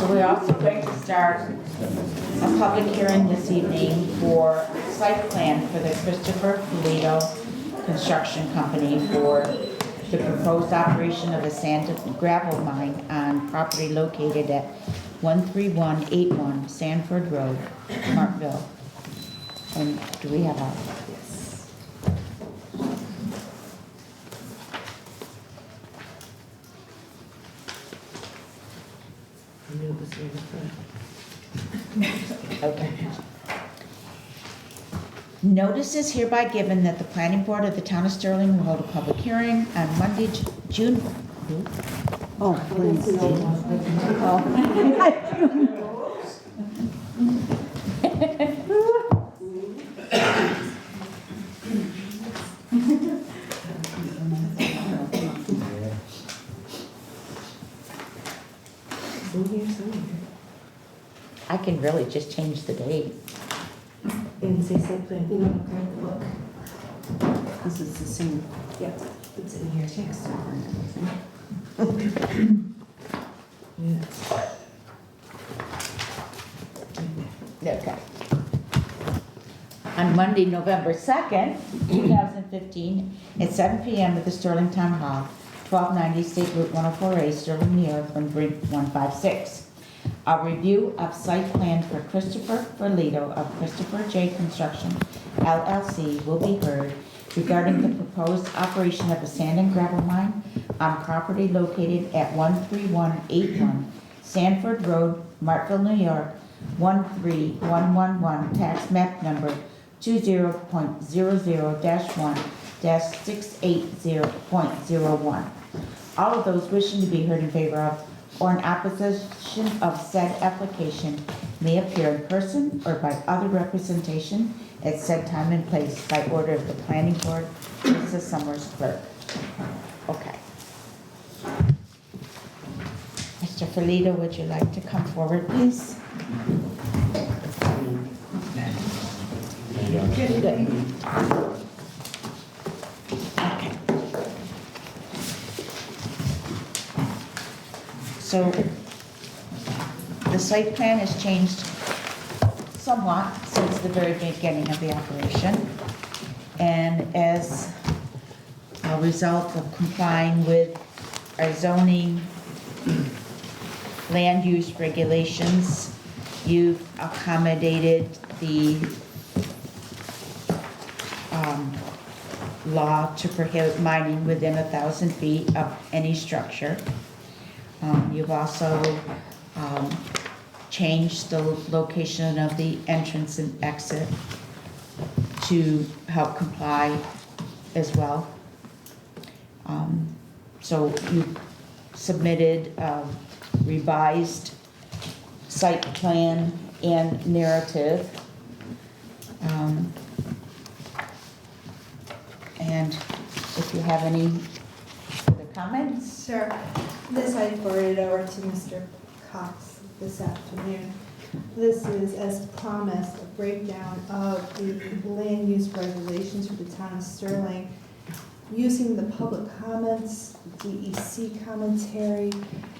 We're also going to start a public hearing this evening for site plan for the Christopher Polito Construction Company for the proposed operation of a sand and gravel mine on property located at 13181 Sanford Road, Martville. And do we have a? Yes. I knew it was near the front. Okay. Notice is hereby given that the planning board of the town of Sterling will hold a public hearing on Monday, June. Oh, please. It's in here somewhere. I can really just change the date. And say site plan, you don't grab the book. Because it's the same. Yeah, it's in here. Text over and everything. Yeah. Okay. On Monday, November 2nd, 2015, at 7 p.m. at the Sterling Town Hall, 1290 State Route 104A, Sterling, New York, from Brink 156. A review of site plan for Christopher Verlito of Christopher J. Construction, LLC, will be heard regarding the proposed operation of a sand and gravel mine on property located at 13181 Sanford Road, Martville, New York, 13111, tax map number 20.00-1-680.01. All of those wishing to be heard in favor of or in opposition of said application may appear in person or by other representation at said time and place by order of the planning board, Mrs. Summers clerk. Okay. Mr. Felito, would you like to come forward, please? Good. Okay. So the site plan has changed somewhat since the very beginning of the operation. And as a result of complying with our zoning land use regulations, you've accommodated the law to prohibit mining within 1,000 feet of any structure. You've also changed the location of the entrance and exit to help comply as well. So you submitted a revised site plan and narrative. And if you have any further comments? Sure. This I forwarded over to Mr. Cox this afternoon. This is, as promised, a breakdown of the land use regulations for the town of Sterling using the public comments, DEC commentary,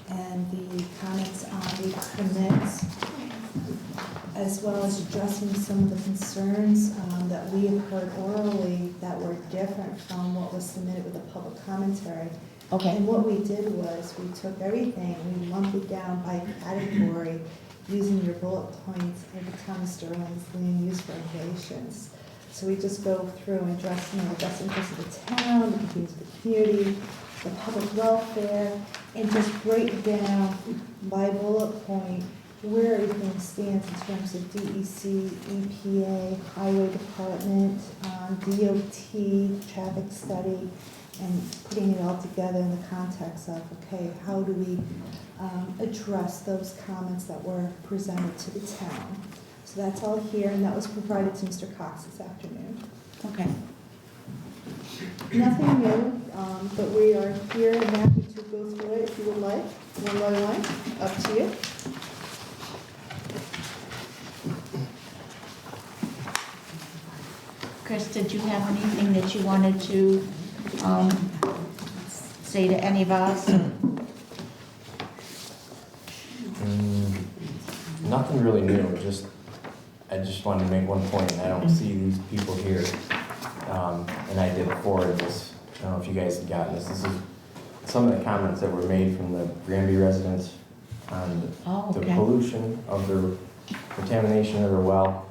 and the comments on the permits, as well as addressing some of the concerns that we have heard orally that were different from what was submitted with the public commentary. Okay. And what we did was, we took everything, we lumped it down by category using your bullet points of the town of Sterling's land use regulations. So we just go through and address, the best interest of the town, the convenience of the community, the public welfare, and just break down by bullet point where everything stands in terms of DEC, EPA, Highway Department, DOT, traffic study, and putting it all together in the context of, okay, how do we address those comments that were presented to the town? So that's all here, and that was provided to Mr. Cox this afternoon. Okay. Nothing new, but we are here and happy to go through it if you would like, one by one, up to you. Chris, did you have anything that you wanted to say to any of us? Nothing really new, I just wanted to make one point, and I don't see these people here. And I did forward this, I don't know if you guys had gotten this. This is some of the comments that were made from the Granby residents on Oh, the okay. pollution of their contamination of their well.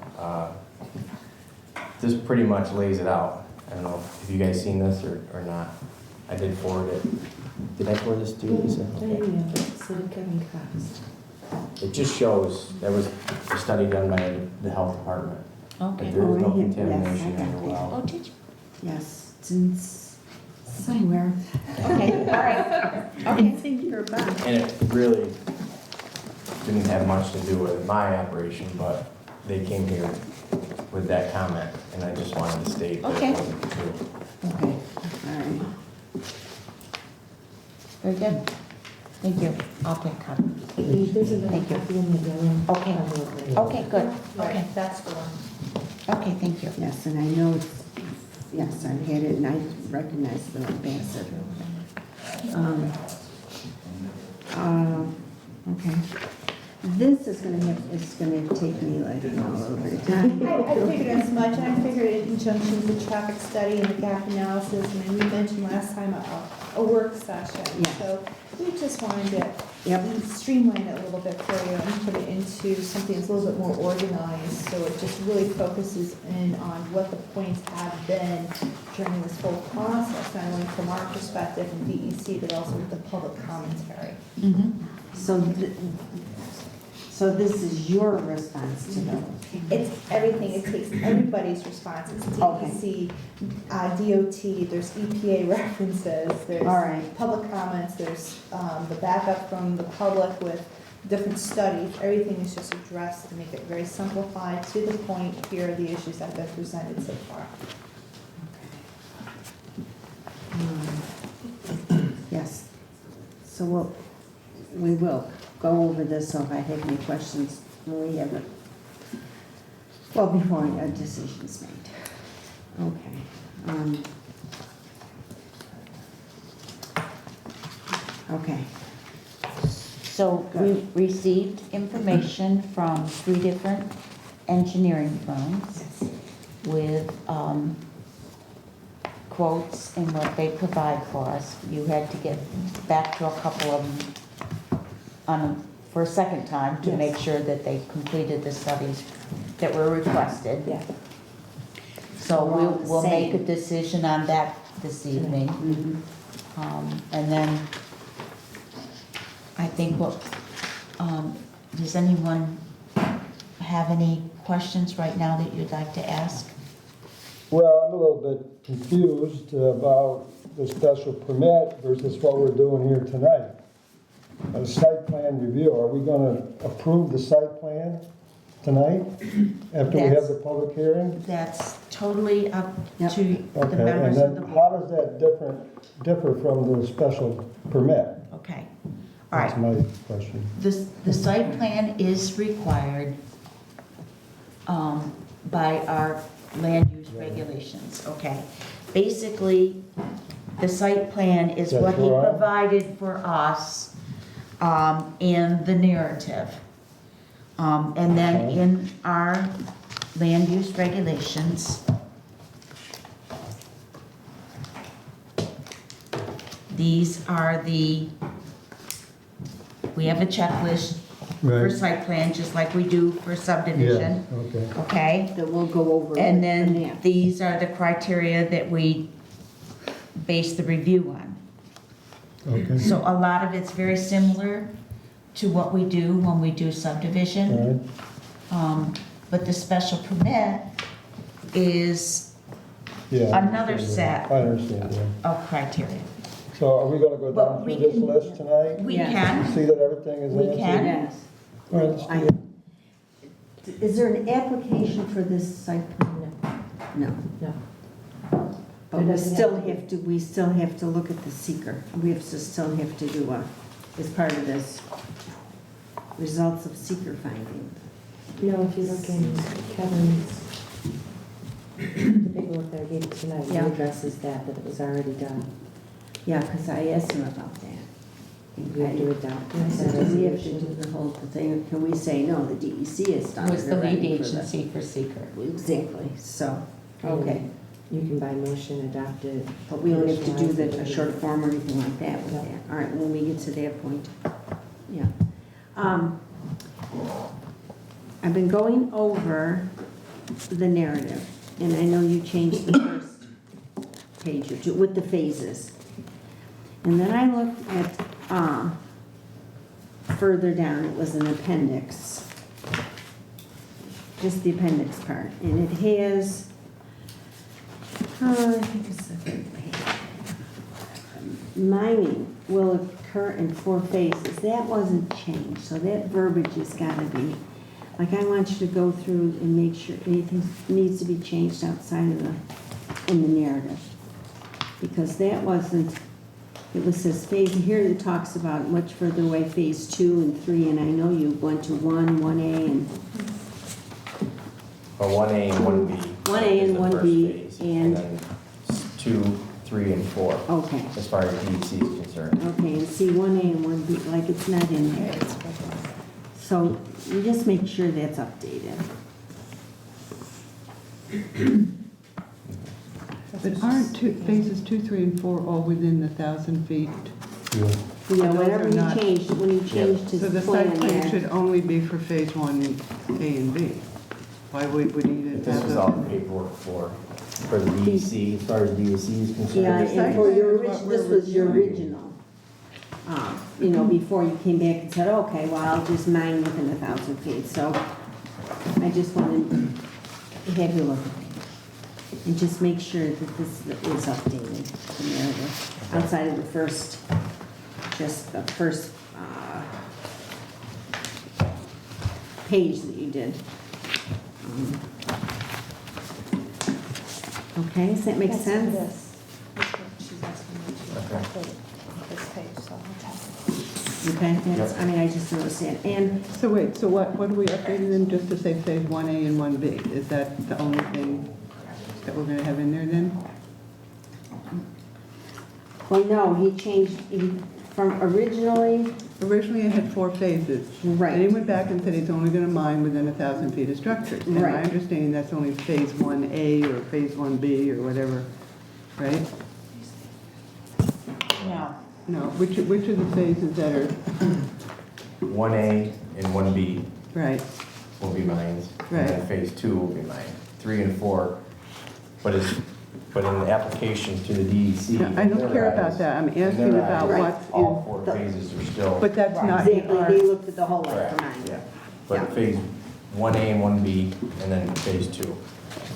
This pretty much lays it out. I don't know if you guys seen this or not. I did forward it. Did I forward this to you, Lisa? Okay. City Kevin Cox. It just shows, that was a study done by the health department. Okay. That there is no Oh, yes, contamination I in got the that. Oh, well. did you? Yes, it's in somewhere. Okay, all right. Okay. It's in your box. And it really didn't have much to do with my operation, but they came here with that comment, and I just wanted to state that Okay. it wasn't true. Okay, all right. Very good. Thank you. I'll take a copy. There's another Thank you. copy in the yellow. Okay. envelope. Okay, good. Okay, Right, that's the one. okay, thank you. Yes, and I know it's, yes, I had it and I recognize the ambassador. Okay. This is gonna take me like a little bit of time. I figured as much, and I figured in conjunction with the traffic study and the gap analysis, and then we mentioned last time a work session. Yeah. So we just wanted to Yep. streamline it a little bit for you and put it into something that's a little bit more organized, so it just really focuses in on what the points have been during this whole process, not only from our perspective and DEC, but also with the public commentary. Mhm. So this is your response to them? It's everything, it takes everybody's responses, Okay. DEC, DOT, there's EPA references, there's All right. public comments, there's the backup from the public with different studies, everything is just addressed to make it very simplified, to the point, here are the issues that have been presented so far. Yes. So we will go over this, so if I have any questions, we have it. Well, before a decision's made. Okay. Okay. So we received information from 3 different engineering firms with quotes and what they provide for us. You had to get back to a couple of them for a second time to Yes. make sure that they completed the studies that were requested. Yeah. So We're all the we'll make a same. decision on that this evening. Mhm. And then, I think does anyone have any questions right now that you'd like to ask? Well, I'm a little bit confused about the special permit versus what we're doing here tonight. A site plan review, are we gonna approve the site plan tonight after we have the public hearing? That's totally up Yep. to the Okay, and members of the then board. how does that differ from the special permit? Okay, all right. That's my question. The site plan is required by our land use regulations, okay? Basically, the site plan is That's what he right. provided for us in the narrative. And then Okay. in our land use regulations, these are we have a checklist for Right. site plan, just like we do for subdivision, Okay. okay? That we'll go over. And with then the map. these are the criteria that we base the review on. Okay. So a lot of it's very similar to what we do when we do subdivision. All But the special permit is right. Yeah. I Another understand that. set. I understand, yeah. of criteria. So are we gonna go But down we through this can- list tonight? We Yes. can, See that everything is We answered? can. Yes. All right, let's do I- it. Is there an application for this site plan? No. No. But There we doesn't still have to be. have to, we still have to look at the seeker. We have to still have to do as part of this, results of seeker finding. No, if you look in Kevin's, the paperwork that I gave you tonight, he Yeah. addresses that it was already done. Yeah, because I asked him about that. You have to adopt I this said, do we have to resolution. do the hold the thing, can we say, no, the DEC has started Was the lead already for the-" agency for seeker. Exactly, so, okay. You can by motion adopt it. But we don't have to do Additionalize a it. short form or anything like that with No. that. All right, when we get to that point, yeah. I've been going over the narrative, and I know you changed the first page or two with the phases. And then I looked at, further down, it was an appendix. Just the appendix part, and it has, I think it's the third page. Mining will occur in 4 phases. That wasn't changed, so that verbiage has gotta be, like, I want you to go through and make sure anything needs to be changed outside of in the narrative. Because that wasn't, it was this phase, here it talks about much further away, phase 2 and 3, and I know you went to 1A, and Or 1A and 1B. 1A is and the first 1B, phase, and- then 2, 3, and 4, okay. as far as DEC is concerned. Okay, and see 1A and 1B, like it's not in there. So you just make sure that's updated. But aren't phases 2, 3, and 4 all within the 1,000 feet? You know, Those whatever are you not- changed, when you changed So the his site plan plan there. should only be for phase 1, A and B. Why would we need This it? was all the paperwork for the DEC, as far as DEC is concerned. Yeah, The site and for your, plan is what this we're was your reviewing. original. You know, before you came back and said, okay, well, I'll just mine within 1,000 feet, so I just wanted to have you look at it. And just make sure that this is updated, the narrative, outside of the first, just the first, page that you did. Okay, does that make That's sense? this. That's what she's asking me to Okay. update this page, so I'll tell Okay, that's, Yep. I mean, I just noticed that, and So wait, so what are we updating them just to say phase 1A and 1B? Is that the only thing that we're gonna have in there then? well, no, he changed, from originally, Originally it had 4 phases. And he right, went back and said he's only gonna mine within 1,000 feet of structures. And my Right. understanding, that's only phase 1A or phase 1B or whatever, right? No, No, which are the phases that are, 1A and 1B right, will be mine, and then Right. phase 2 will be mine. 3 and 4, but in the application to the DEC. No, I don't in care their about eyes- that. I'm in asking their about eyes, what's All in, 4 phases are still. but that's not in exactly, our, they looked at the whole life Correct, of mine. yeah. Yeah. But phase 1A and 1B, and then phase 2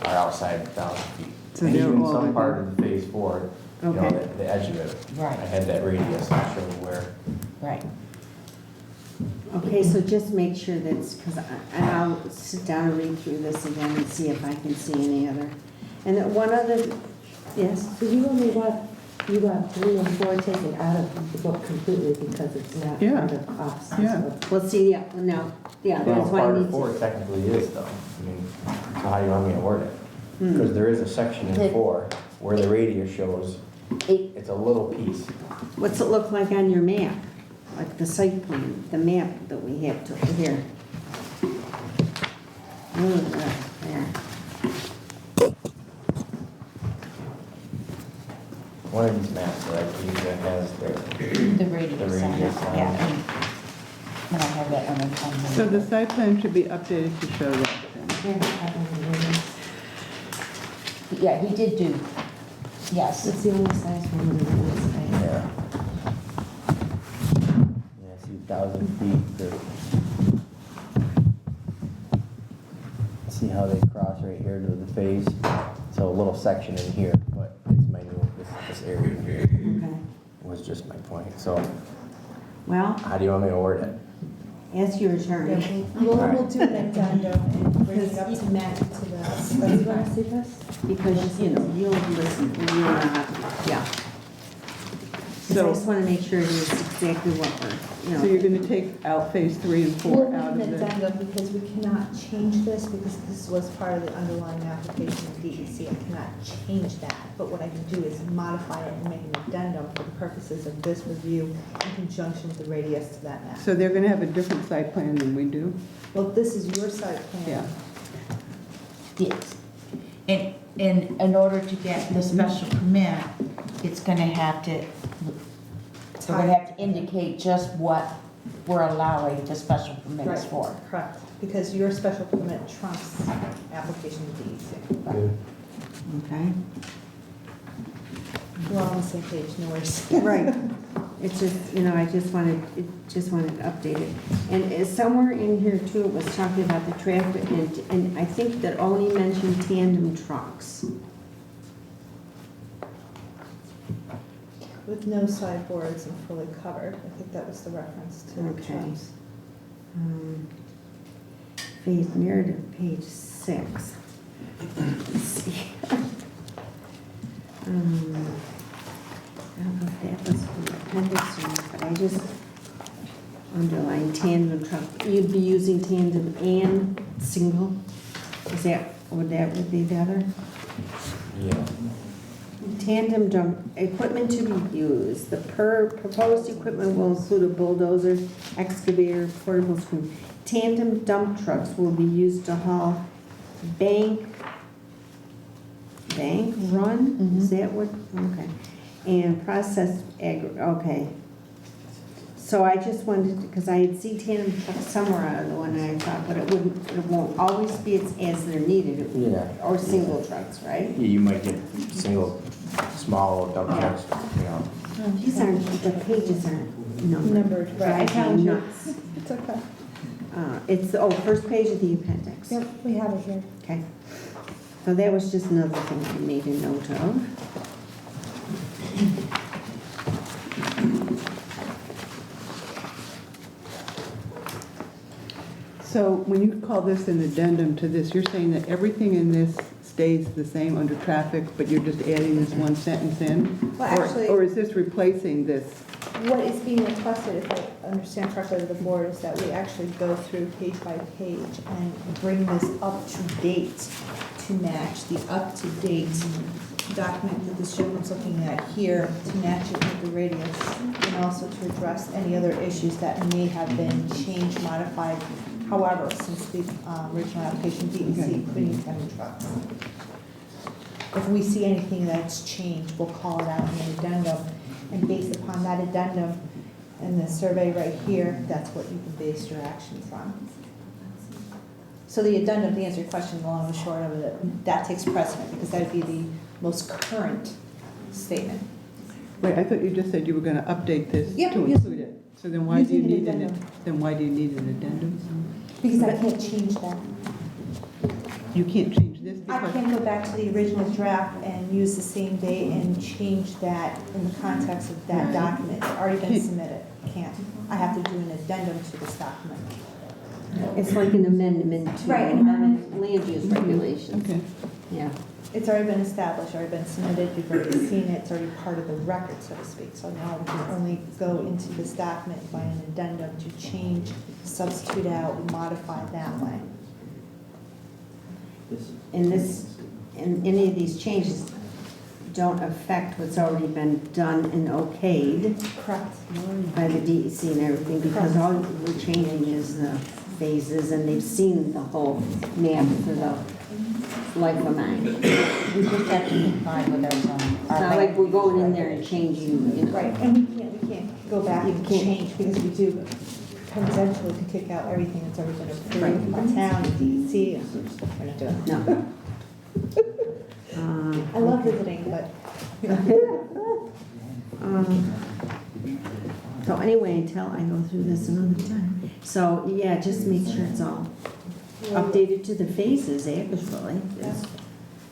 are outside 1,000 feet. So And they're even all some within- part of the phase 4, you know, Okay. the edge of it. Right. I had that radius, I showed where. right. Okay, so just make sure that's, because I'll sit down and read through this again and see if I can see any other. And then one other, yes, So you only want, you want 3 and 4 taken out of the book completely because it's not Yeah. part of ops. Yeah. well, see, yeah, no, yeah, Well, that's why I part need of 4 to. technically is though. I mean, so how do you want me to word it? Hmm. Because there is a section in 4 where the radius shows, Eight. it's a little piece. What's it look like on your map? Like the site plan, the map that we have to, here. There. One of these maps that I use that has the, The radius The on it, radius on yeah. it. And I have that on the. so the site plan should be updated to show that then. Yeah, he did do, yes. It's the only size one in the list. yeah. Yeah, see 1,000 feet, see how they cross right here to the phase? So a little section in here, but it's minute, this area here Okay, was just my point. So well, how do you want me to word it? ask your you. attorney. Yeah, we'll do an addendum and bring it up to Matt to this. Do That's you want to fine. see this? Because, you know, you'll listen, you'll not, yeah. Because I just want to make sure it is exactly what we're, So you're gonna take out phase 3 and 4 We'll out need of an the, addendum because we cannot change this because this was part of the underlying application of DEC. I cannot change that, but what I can do is modify it and make an addendum for the purposes of this review in conjunction with the radius to that map. so they're gonna have a different site plan than we do? Well, this is your site plan. Yeah. Yes. And in order to get the special permit, it's gonna have to, we're gonna have to indicate just what we're allowing the special permits Right, for. correct, because your special permit trumps application to DEC. okay? We're all on the same page, no worries. Right. It's just, I just wanted updated. And somewhere in here too, it was talking about the traffic, and I think that only mentioned tandem trucks. With no sideboards and fully covered, I think that was the reference to the Okay. trucks. Phase narrative, page 6. Let's see. I don't know if that was from the appendix or not, but I just underlined tandem truck. You'd be using tandem and single? Would that be better? Yeah. Tandem dump, equipment to be used. The proposed equipment will include a bulldozer, excavator, portable screw. Tandem dump trucks will be used to haul bank run? Is that what, okay. And processed okay. So I just wanted, because I had seen tandem trucks somewhere out of the one, and I thought, but it won't always be as they're needed. Yeah. Or single trucks, right? Yeah, you might get single, small dump trucks, you know. These aren't, the pages aren't numbered. Numbered, right, I Drives me found you. nuts. It's okay. It's, first page of the appendix. Yep, we have it here. Okay. So that was just another thing I made a note of. So when you call this an addendum to this, you're saying that everything in this stays the same under traffic, but you're just adding this one sentence in? Well, Or- actually- Or is this replacing this? What is being requested, if I understand correctly with the board, is that we actually go through page by page and bring this up to date to match the up-to-date document that this gentleman's looking at here, to match it with the radius, and also to address any other issues that may have been changed, modified, however, since the original application, DEC, putting them in trucks. If we see anything that's changed, we'll call it out in an addendum, and based upon that addendum and the survey right here, that's what you can base your actions on. So the addendum, to answer your question, long and short of it, that takes precedent, because that would be the most current statement. Wait, I thought you just said you were gonna update this Yep, to yes. include it. So then why do you Using an need an, addendum. then why do you need an addendum? Because I can't change that. You can't change this I because, can't go back to the original draft and use the same date and change that in the context of that document. It's already been Can't- submitted. Can't. I have to do an addendum to this document. It's like an amendment to Right, an amendment. land use regulations. okay. Yeah. It's already been established, already been submitted, you've already seen it, it's already part of the record, so to speak. So now we can only go into this document by an addendum to change, substitute out, modify that way. And any of these changes don't affect what's already been done and okayed Correct. by the DEC and everything, because all we're changing is the phases, and they've seen the whole map for the life of mine. It's We just have to comply with our zoning. not like we're going in there and changing, Right, and we can't go back You and can't. change, because we do potentially can kick out everything that's already been Right. approved by town and DEC, and we're not doing that. No. I love visiting, but So anyway, until I go through this another time. So, yeah, just make sure it's all updated to the phases, actually.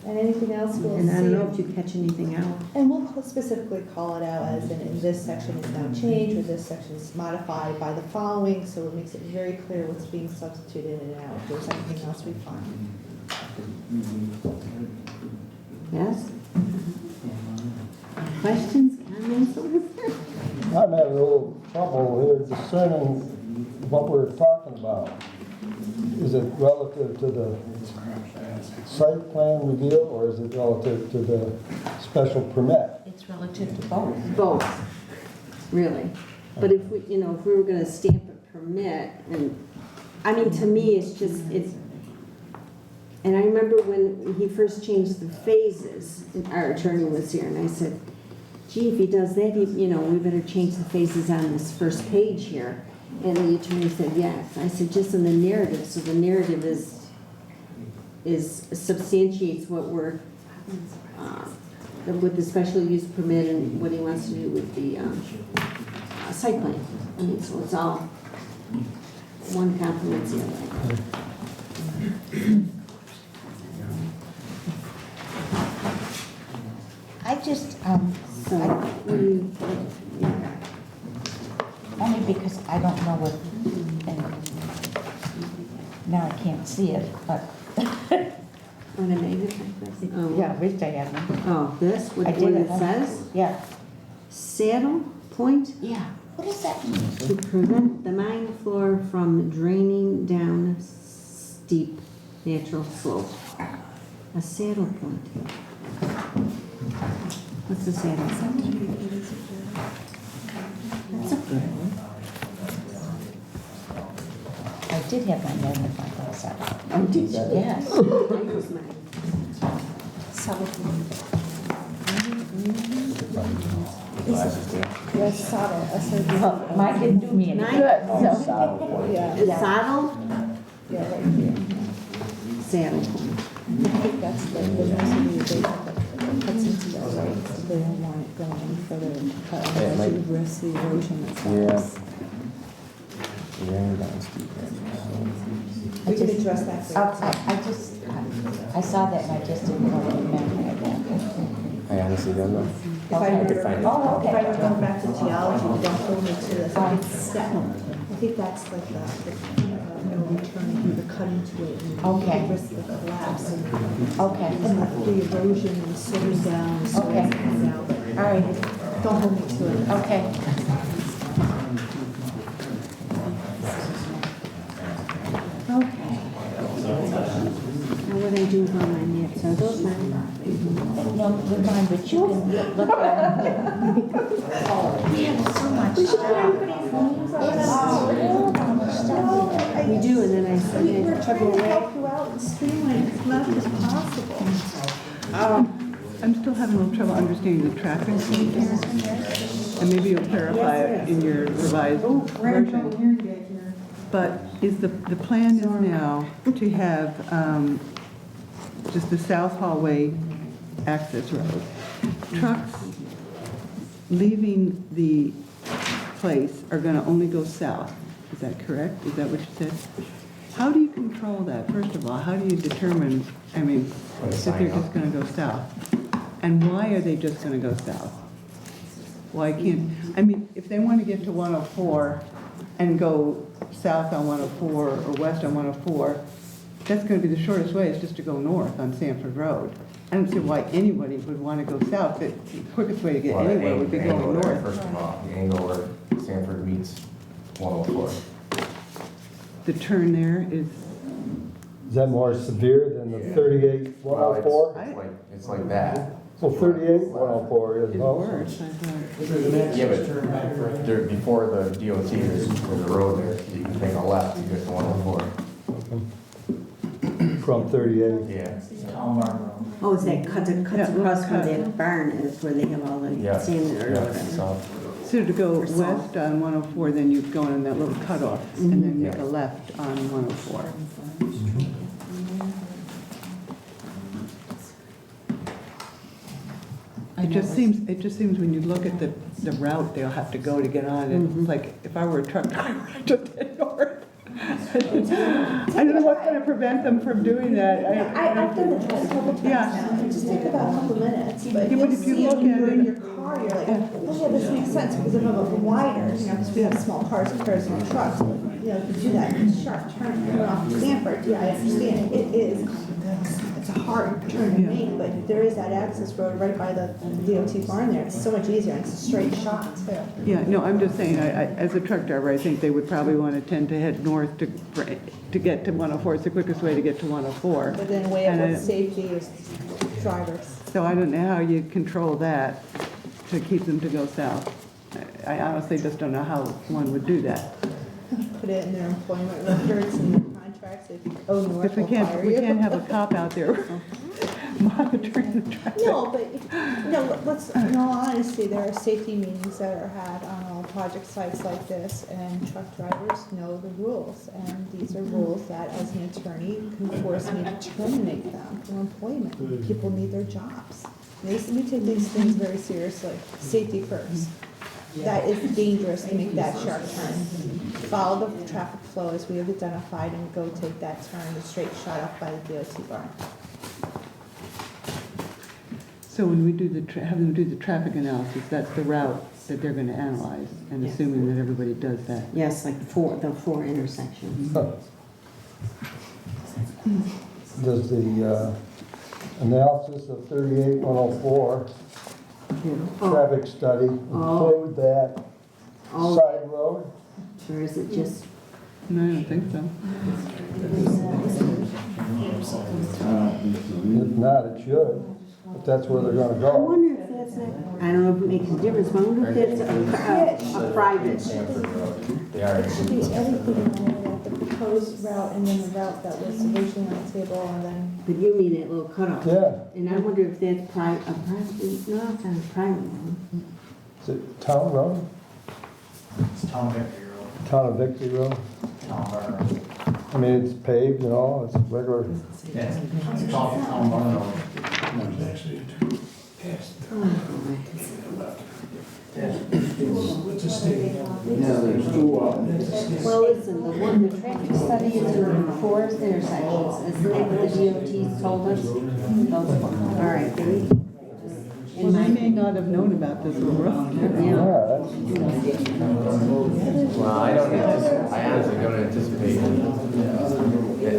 and anything else we'll see. And I don't know if you catch anything out. And we'll specifically call it out as in this section is now changed, or this section is modified by the following, so it makes it very clear what's being substituted in and out, if there's anything else we find. Yes? Questions, comments? I'm having a little trouble here discerning what we're talking about. Is it relative to the site plan review, or is it relative to the special permit? It's relative to both. Both, really. But if we, if we were gonna stamp a permit, and, I mean, to me, it's, and I remember when he first changed the phases, and our attorney was here, and I said, gee, if he does that, we better change the phases on this first page here. And the attorney said, yes. I said, just in the narrative, so the narrative substantiates what we're, with the special use permit and what he wants to do with the site plan. I mean, so it's all one complements the other. I just, So, what do you, only because I don't know what, and now I can't see it, but, on a negative like this? Oh. yeah, I wish I had one. Oh, this, what I what did it at home. says? Yeah, Saddle point? yeah. What does that mean? To prevent the mine floor from draining down steep natural slope. A saddle point. What's the saddle point? That's a good one. I did have my magnifying glass out. Oh, did you? Yes. I use mine. Yes, saddle, S-O-D. Well, mine didn't do me any Mine? good, so. Yeah, Is saddle? yeah, right here. Saddle point. I think that's the density they have that cuts into that, right? They don't want it going any further than cut, Yeah, it otherwise might- you risk the erosion that's Yeah. happens. We can address that. for you. I saw that and I just didn't know what it meant. I honestly don't know. If I Okay. remember, Find it. Oh, okay. if I remember back to geology, don't hold me to this, I think it's step. I think that's like the no return, the cutting to it, and Okay. the risk of collapse, and Okay, the erosion and the slowing down, and slowing Okay. things down. all right, Don't hold me to it. okay. Okay. Now what I do with all my maps, are those mine? No, we're fine, but you can look at it. We have so much stuff. We do, and then I We're submit. trying to help you out and streamline as much as possible. I'm still having a little trouble understanding the traffic here. And maybe you'll clarify it in your revised version. But is the plan is now to have just the south hallway access road. Trucks leaving the place are gonna only go south. Is that correct? Is that what you said? How do you control that, first of all? How do you determine, that they're just gonna go south? And why are they just gonna go south? Why can't, if they wanna get to 104 and go south on 104 or west on 104, that's gonna be the shortest way, is just to go north on Sanford Road. I don't see why anybody would wanna go south, but the quickest way to get Well, the anywhere would be angle going there, north. First of all, the angle where Sanford meets 104. The turn there is, Is that more severe than the 38, Well, 104? it's like that. So 38, 104 is is also. worse, I thought. Yeah, but there, before the DOT, there's a road there, you can take a left to get to 104. From 38. Yeah. Oh, is that cuts Yeah, across cut. where that barn is, where they have all the Yeah. sand or Yeah, whatever? so, So to go west on 104, then you'd go in that little cutoff and then make a Yeah. left on 104. It just seems when you look at the route they'll have to go to get on, it's like, if I were a truck driver, I'd just head north. I don't know what's gonna prevent them from doing that. I've done it a couple times Yeah. now, it just takes about a couple minutes, but Yeah, you'll but if you see look when at you're in it- your car, you're like, oh yeah, this makes sense, because of a wider, because we have small cars and trucks, know, to do that sharp turn coming off Stanford, yeah, I understand, it is, it's a hard turn to make, but there is that access road right by the DOT barn there, it's so much easier, it's a straight shot too. Yeah, no, I'm just saying, as a truck driver, I think they would probably want to tend to head north to get to 104. It's the quickest way to get to 104. But then weigh up And what safety is drivers. So I don't know how you control that to keep them to go south. I honestly just don't know how one would do that. Put it in their employment records and their contracts, if you go north, If we we'll fire you. can't have a cop out there monitoring the traffic. No, but, let's, in all honesty, there are safety meetings that are had on all project sites like this, and truck drivers know the rules, and these are rules that, as an attorney, can force me to terminate them from employment. People need their jobs. We take these things very seriously, safety first. That is dangerous to make that sharp turn. Follow the traffic flow as we have identified and go take that turn, the straight shot up by the DOT barn. So when we do have them do the traffic analysis, that's the route that they're going to analyze, and Yes. assuming that everybody does that. Yes, like the four intersections. Does the analysis of 38104 traffic study include that Oh, side road? or is it just, No, I don't think so. If not, it should, if that's where they're gonna I go. wonder if that's not, I don't know if it makes a difference, but I wonder if that's a private. Stanford Road. They are. There should be everything on there, the proposed route and then the route that was originally on the table, and then, But you mean that little cutoff? Yeah, And I wonder if that's a private, no, it's not a private one. is it Town Road? It's Town Victory Road, Town of Victory Road? Town Barn Road. I mean, it's paved and all, it's regular. Yeah, it's Town Barn Road. Well, listen, the traffic study is in the forest intersections, isn't that what the DOT told us? All right, then Well, they may not have known about this road. Yeah, that's, Well, I don't anticipate, I honestly don't anticipate, I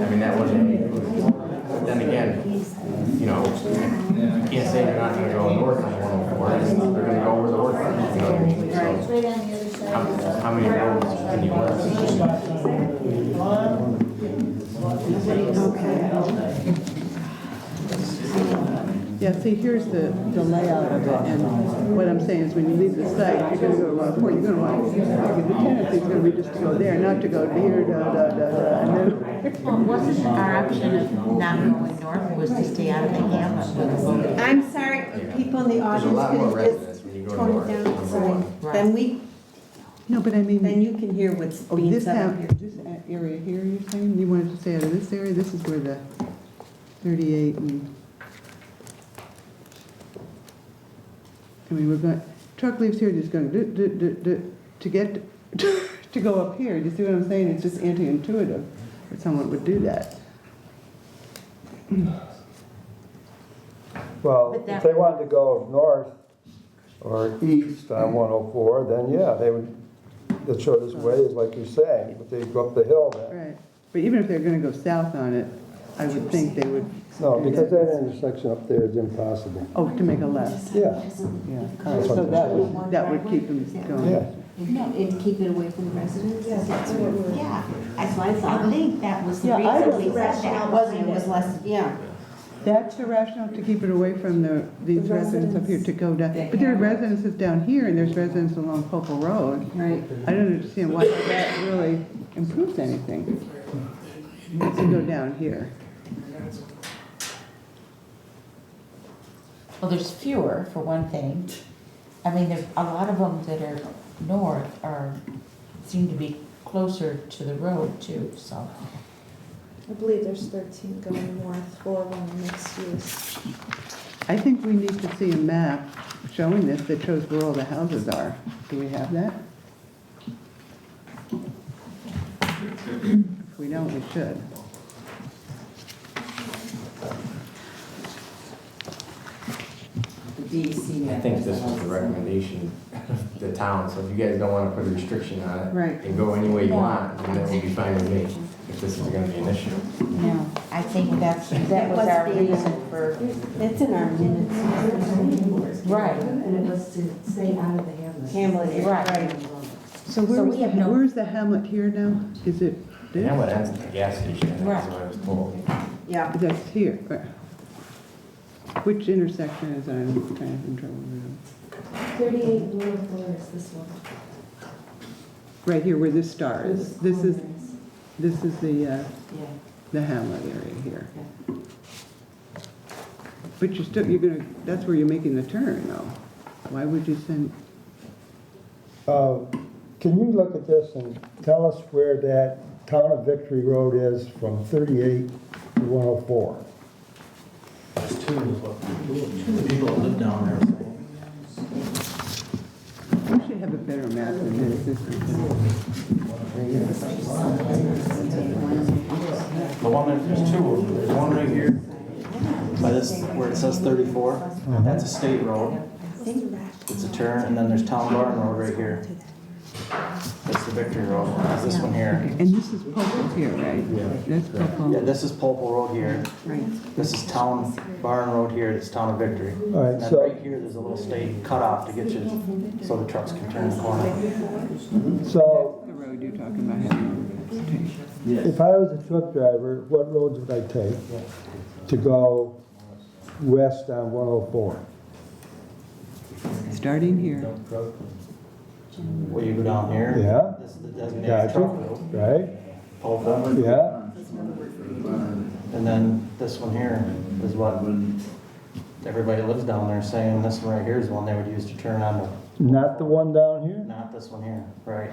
mean, that wasn't, but then again, you know, you can't say they're not gonna go north on 104, they're gonna go where the work is, you know what I mean? So, how many roads can you Yeah, see, here's the layout of it, and what I'm saying is when you leave the site, you're gonna go to 104, you're gonna want, the tendency's gonna be just to go there, not to go to here, and then. Well, wasn't our option of not going north was to stay out of the hamlet with a boat? I'm sorry, people in the There's a lot more audience residents could when you just go tone north. it down, number sorry. one. Then we, No, but I then mean, you can hear what's oh, being this said up here. area here, you're saying, you wanted to stay out of this area, this is where the 38 and. I mean, we're going, truck leaves here, just going, to get, to go up here, you see what I'm saying? It's just anti-intuitive that someone would do that. well, But if that- they wanted to go north or east on 104, then yeah, they would, the shortest way is like you're saying, but they'd go up the hill then. Right. But even if they're gonna go south on it, I would think they would. No, because that intersection up there is impossible. Oh, to make a left, Yeah, yeah. That's So what that would keep them going. yeah. No, and keep it away from the residents? yeah, that's what we're. Yeah, That's what I I thought. think that was the Yeah, I reason don't- we said that, wasn't It was it? less, yeah. That's the rationale to keep it away from these The residents up here to go down. But there are residences down here and there's residents along Popple Road. Right. I don't understand why that really improves anything. To go down here. Well, there's fewer, for one thing. I mean, there's a lot of them that are north seem to be closer to the road too, so. I believe there's 13 going north, 4 of them are mixed use. I think we need to see a map showing this that shows where all the houses are. Do we have that? If we don't, we should. I think this was the recommendation the town, so if you guys don't wanna put a restriction on it. Right. And go any way you want, then that would be fine with me, if this is gonna be an issue. No, I think that was our reason for, It's in our minutes. right. And it was to stay out of the hamlet. Hamlet, Right. So where So was we have no- where's the hamlet here now? Is it this? Hamlet ends at the gas station, that's Right. what I was told. Yeah. That's here. Right. Which intersection is that? I'm kind of in trouble with. 38 Blue Forest, this one. Right here where this star is. This is the Yeah. the hamlet area here. But you're gonna, that's where you're making the turn though. Why would you send, Can you look at this and tell us where that Town of Victory Road is from 38 to 104? There's two, is what the people that live down there are saying. we should have a better map than this. This The one that, there's two of them, there's one right here, by this, where it says 34, that's a state road. It's a turn, and then there's Town Barn Road right here. That's the Victory Road, that's this one here. And this is Popple here, right? Yeah. That's Popple. Yeah, this is Popple Road here. Right. This is Town Barn Road here, it's Town of Victory. All right, And then so- right here, there's a little state cutoff to get you, so the trucks can turn the corner. So The road you're talking about having. if I was a truck driver, what roads would I take to go west on 104? Starting here. Well, you go down here. Yeah. This is the designated Gotcha, truck road. right? Popple. Yeah, And then this one here is what everybody lives down there saying, this one right here is the one they would use to turn on not the one down here? not this one here, right?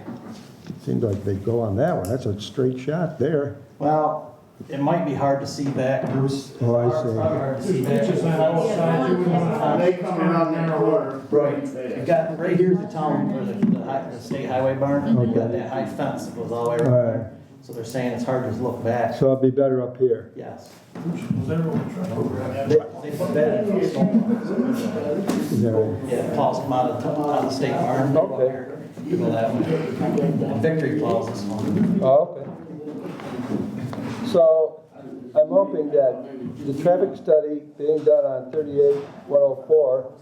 Seems like they go on that one, that's a straight shot there. Well, it might be hard to see back, Bruce. Oh, I It's see. hard to see back. They come around that corner. Right, you got, right here's the town, where the state highway barn, you got that high fence that goes all the way around Right. there. So they're saying it's hard to look back, So it'd be better up here. yes. They put that in the Is that right? Yeah, plows come out of the state barn, they go up here, you go that way. And Victory plows this one. Oh, okay. So I'm hoping that the traffic study being done on 38-104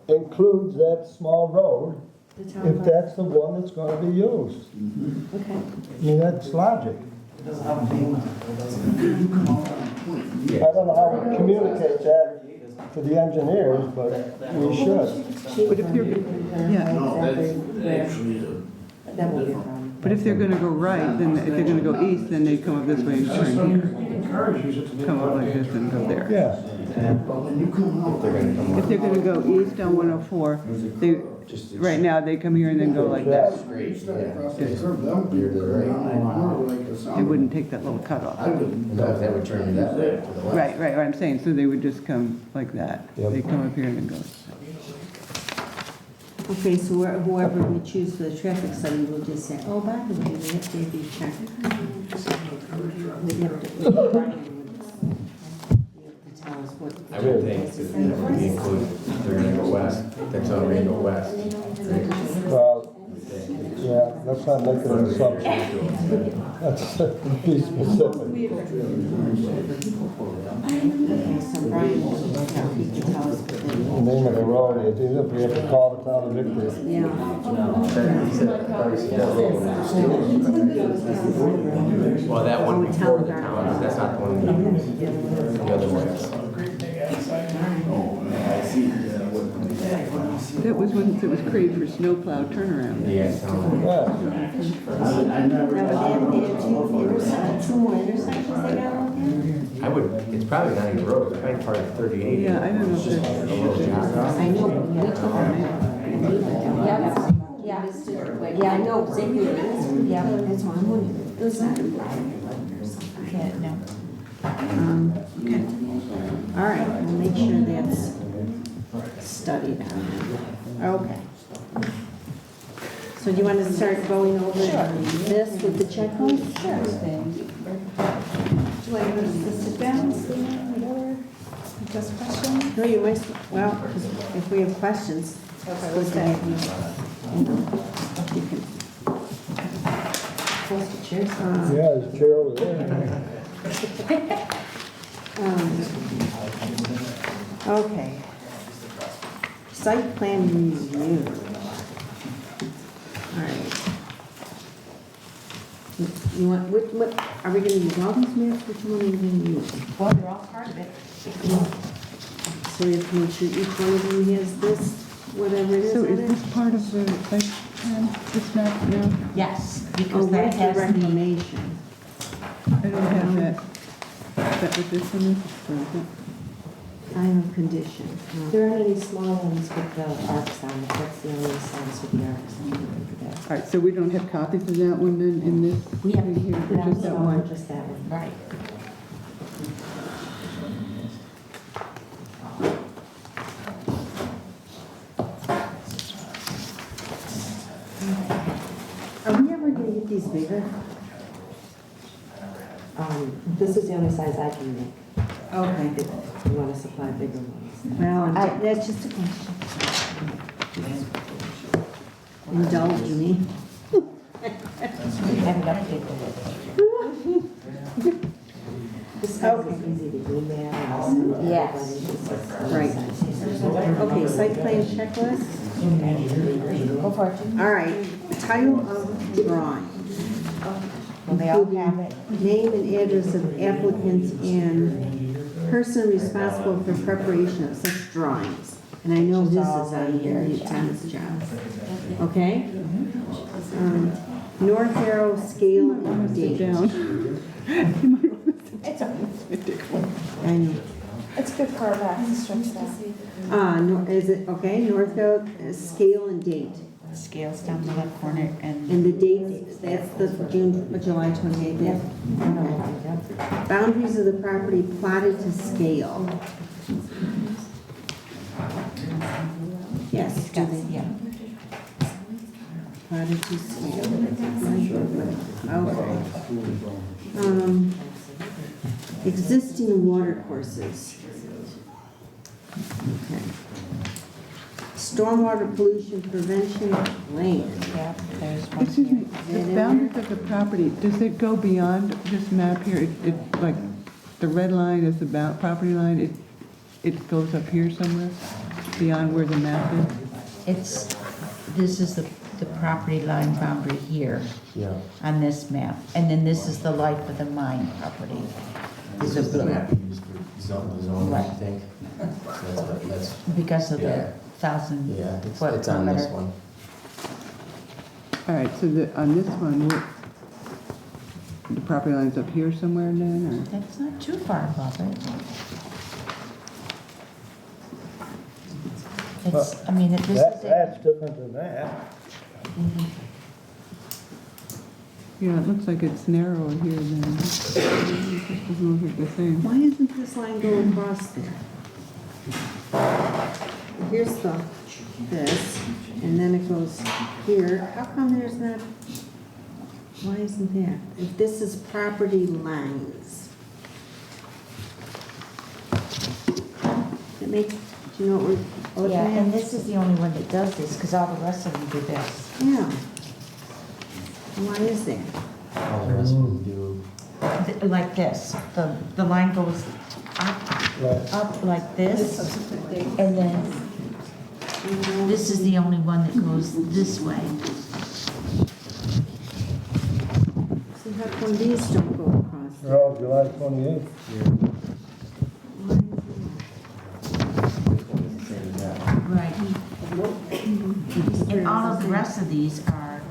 includes that small road, if that's the one that's gonna be used. Okay. I mean, that's logic. It doesn't have a name on it. I don't know how we communicate that to the engineers, but we should. But if you're, yeah, No, that's actually That won't be a problem. but if they're gonna go right, then if they're gonna go east, then they come up this way and turn here. Come up like this and go there. Yeah, but when you come out. They're gonna come If they're gonna go east on 104, they, right now, they come here and then go like that. Straight across the curb, that would be like a sound. They wouldn't take that little cutoff. I wouldn't. No, that would turn you that way to the west. Right, I'm saying, so they would just come like that. Yep. They come up here and then go. Okay, so whoever we choose for the traffic study will just say, oh, by the way, we have to be traffic. We have to tell us what. I would think that it would be included, if they're gonna go west, that's how they go west. well, yeah, let's not make an assumption. Let's be specific. Okay, so Brian will tell, he can tell us what they The name of the road is, even if we have to call the Town of Victory. Yeah. Well, that one Oh, before Town the Garden. town, that's not the one we use, the other one. That was when it was created for snowplow turnaround. Yeah, town. Yeah, Now, would they have two more intersections they got on there? I would, it's probably not even a road, it's probably part of 38. Yeah, I don't know if A little jog off. I know, but we told them. Yeah, I know, same here. Yeah, that's why I'm wondering. It was not. Yeah, no. Okay. All right, we'll make sure that's studied on. Okay. So do you want to start going over this with the checklist? Do I need to sit down, stand, whatever? Just questions? No, you might, well, if we have questions, Okay, what's that? Close to chairs. Yeah, there's a chair over there. Okay. Site plan review. All right. You want, what, are we gonna use all these maps? Which one are we gonna use? Well, they're all part of it. So we have to make sure each one of them has this, whatever it is So on is it? this part of the site plan, this map now? Yes, Oh, because that where's the has the, reclamation? I don't have that. Is that what this one is? Or is it? Final condition. There aren't any small ones with the arcs on it, that's the only signs with the arcs on it. All right, so we don't have copies of that one then in this? We have- thing here, or just that No, one? just that one. right. Are we ever gonna get these bigger? This is the only size I can make. Okay. If you want to supply bigger ones. Well, that's just a question. Indulge me. We haven't updated it. This size is easy to email and I'll send to Yes. everybody. This is Right. size. Okay, site plan checklist. Go for it. All right, title of drawing. Well, they all have it. Name and address of applicants and person responsible for preparation of such drawings. And I know this is on here, Thomas job. Okay? North arrow, scale, and Sit date. down. I know. It's good for our back to stretch that. Is it, okay, North arrow, scale and date. Scales down the left corner and And the date, that's the July 28th. Yeah. Boundaries of the property plotted to scale. Yes, do they? yeah. Plotted to scale. Okay. Existing water courses. Okay. Stormwater pollution prevention plan. Yeah, there's one Excuse me, here. the boundaries of the property, does it go beyond this map here? It, like, the red line is the property line, it goes up here somewhere, beyond where the map is? This is the property line boundary here Yeah. on this map. And then this is the life of the mine property. This is the map you used for zone, I Right. think. That's, Because of the Yeah. 1,000-foot it's on this perimeter. one. All right, so on this one, the property line's up here somewhere then, That's not too far above it. It's, I mean, this is it. That's different than that. or? Yeah, it looks like it's narrower here than, it just doesn't look like the same. Why isn't this line going across there? Here's this, and then it goes here. How come there's not, why isn't there? If this is property lines. It makes, do you know what we're looking Yeah, at? and this is the only one that does this, because all the rest of them do this. Yeah. Why is there? All the rest of them do. Like this, the line goes Right. up like this, and then this is the only one that goes this way. So how come these don't go across? They're all July 28th. Right. And all of the rest of these are,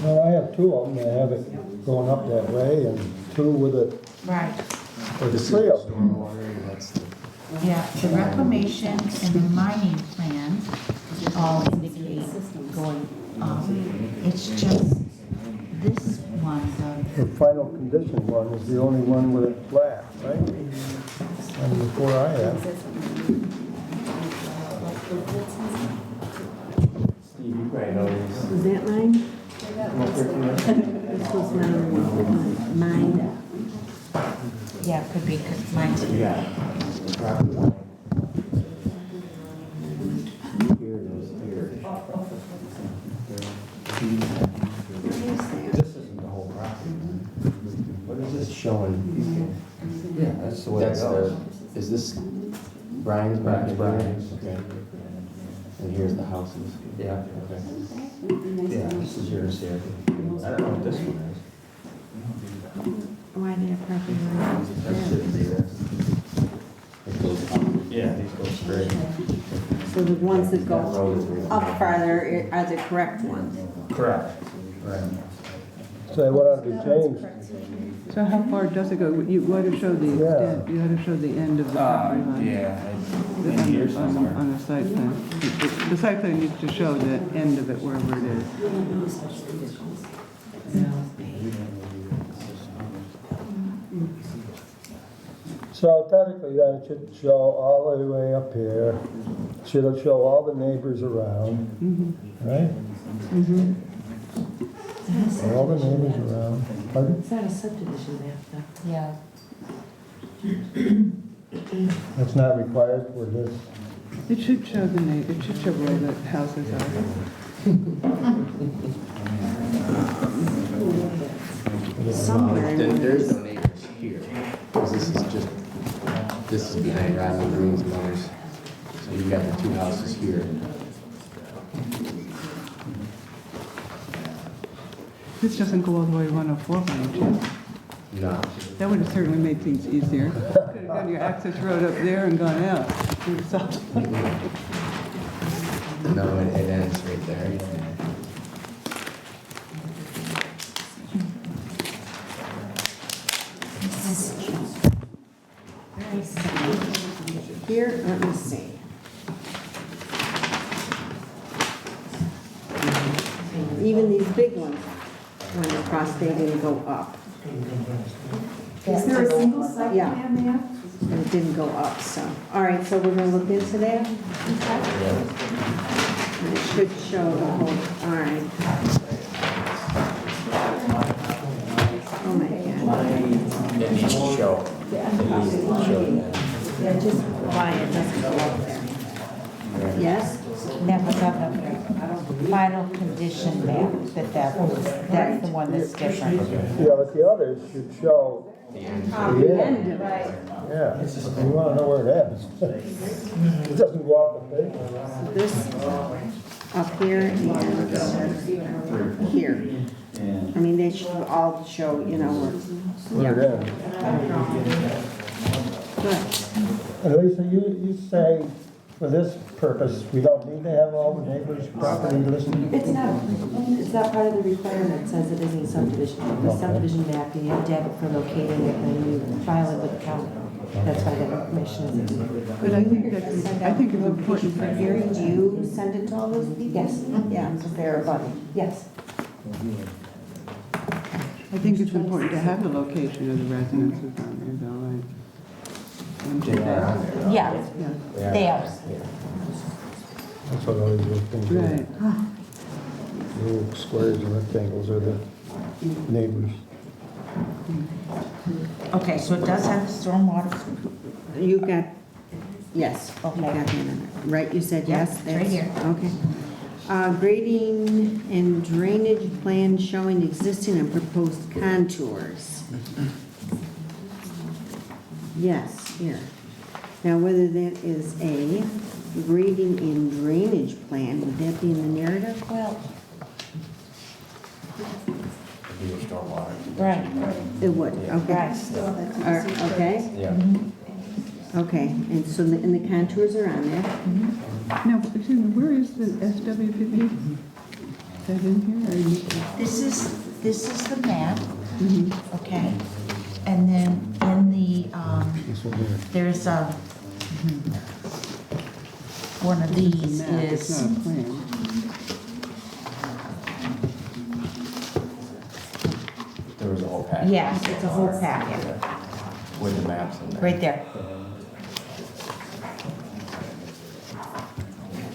Well, I have two of them that have it going up that way and two with it, right, or the three of them. Stormwater, that's the. yeah, the reclamation and the mining plan all indicate going up. It's just this one, The final condition one is the only one with it flat, right? And before I have. Steve, you probably know these. Was that mine? Come up here for a minute. This was mine. Yeah, it could be, because mine's. Yeah. The property line. Here it is, here. This isn't the whole property. What is this showing? Yeah, that's the way it That's goes. the, is this Brian's property? Brian's. Okay. And here's the houses. Yeah. Okay. Yeah, this is yours here. I don't know what this one is. Why did it property line? That shouldn't be there. It goes up. Yeah, these go straight. So the ones that That go road is really- up farther are the correct ones? Correct. Right. Say what ought to be changed. So how far does it go? You want to show the Yeah. extent, you want to show the end of the property line. In here On somewhere. on the site plan. The site plan needs to show the end of it wherever it is. So technically, that should show all the way up here. Should show all the neighbors around, right? All the neighbors around. Pardon? It's not a subdivision map, though. Yeah. That's not required for this. It should show it should show where the houses are. Somewhere. There's no neighbors here, because this is behind Rodney Green's mother's. So you got the two houses here. This doesn't go all the way 104 by any chance. No. That would have certainly made things easier. Could have done your access road up there and gone out. No, it ends right there. Here, let me see. Even these big ones went across, they didn't go up. Is there a single site Yeah. plan there? And it didn't go up, so. All right, so we're gonna look into that? And it should show the whole, all right. Oh my God. It needs to show. It needs to show that. Yeah, just why it doesn't go up there. Yes? That was on the final condition map, that's the one that's different. Yeah, but the others should show The end. the end. Yeah, you wanna know where it ends. It doesn't go off the pavement. This up here and here. I mean, they should all show, you know, Where it ends. good. And Lisa, you say for this purpose, we don't need to have all the neighbors' property listed? It's not part of the requirement, it says it isn't subdivision. The subdivision map, you have to have it for locating it, and you file it with the county. That's why that information is. But I think it's important for Here, do you send it to all those people? Yes. Yeah, because they're abutting. Yes. I think it's important to have the location of the residences on there, though, right? They are on there. Yeah, Yeah, they are. That's what all these little things right. are. Little squares and rectangles are the neighbors. Okay, so it does have the stormwater. You got, yes, you Okay. got that in it. Right, you said Yeah, yes? it's right here. Okay. Grading and drainage plan showing existing and proposed contours. Yes, here. Now, whether that is a grading and drainage plan, would that be in the narrative? Well, Do your stormwater. right, It would, okay. right. Okay, Yeah. okay, and so and the contours are on there. Now, excuse me, where is the SW50? Is that in here? Or This is the map, okay? And then in the, there's a, one of these map, it's is, not a plan. There was a whole package. yes, it's a whole packet, With the maps in there. right there.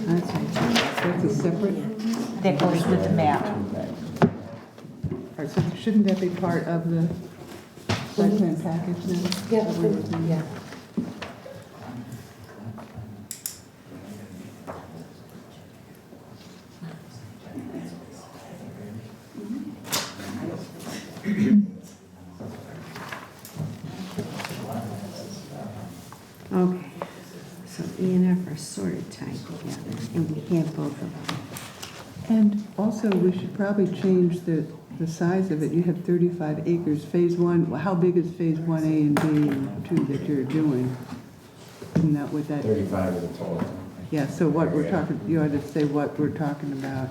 That's right. That's a separate, That goes with the map. or so shouldn't that be part of the, site plan package now? Yeah. Okay, so E and F are sort of tied together, and we have both of them. And also, we should probably change the size of it. You have 35 acres. Phase one, how big is phase 1A and B and 2 that you're doing? Isn't that what that, 35 is the total. yeah, so what we're talking, you ought to say what we're talking about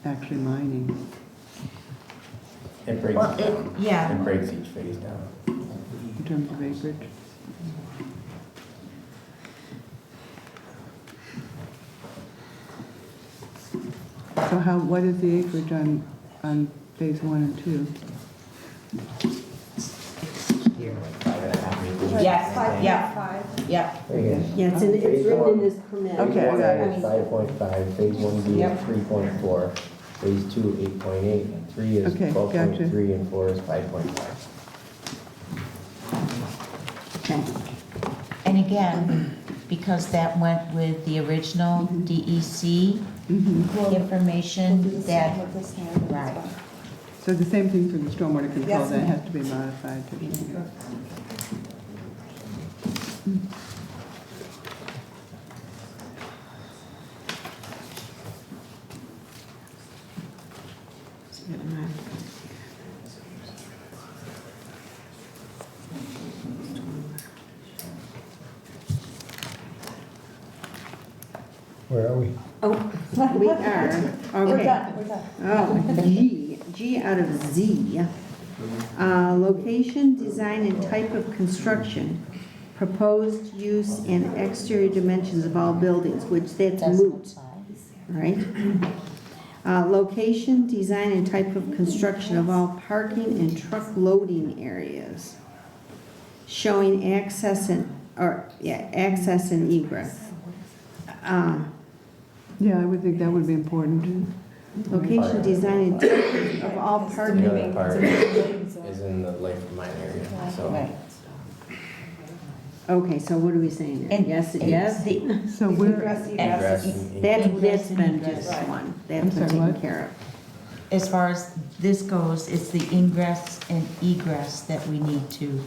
actually mining. It breaks Well, it down. yeah. It breaks each phase down. In terms of acreage? So how, what is the acreage on phase 1 and 2? Here, like 5.5 acres. Yes, Five, yeah. five. Yep, There you go. Yeah, it's written in this permit. Okay, I got it. Phase 5.5, phase 1B Yep. is 3.4, phase 2 8.8, and 3 is Okay, 12.3, and 4 is 5.5. Okay. and again, because that went with the original DEC We'll do information the same that, with this one, but right. it's fine. So the same thing for the stormwater control, Yes, that ma'am. has to be modified to. Where are we? Oh, we are, We're okay. done, we're done. Oh, G out of Z. Location, design, and type of construction, proposed use and exterior dimensions of all buildings, which that's That's moot, outside. right? Location, design, and type of construction of all parking and truck loading areas, showing access and, access and egress. Yeah, I would think that would be important. Location, design, and type of all The parking. other part is in the life of mine area, so. Right. Okay, so what are we saying there? And- Yes, and yes? the- So we're, Egress, Egress egress. and That's Egress and been egress. just one, that's I'm been sorry, taken what? care of. As far as this goes, it's the ingress and egress that we need to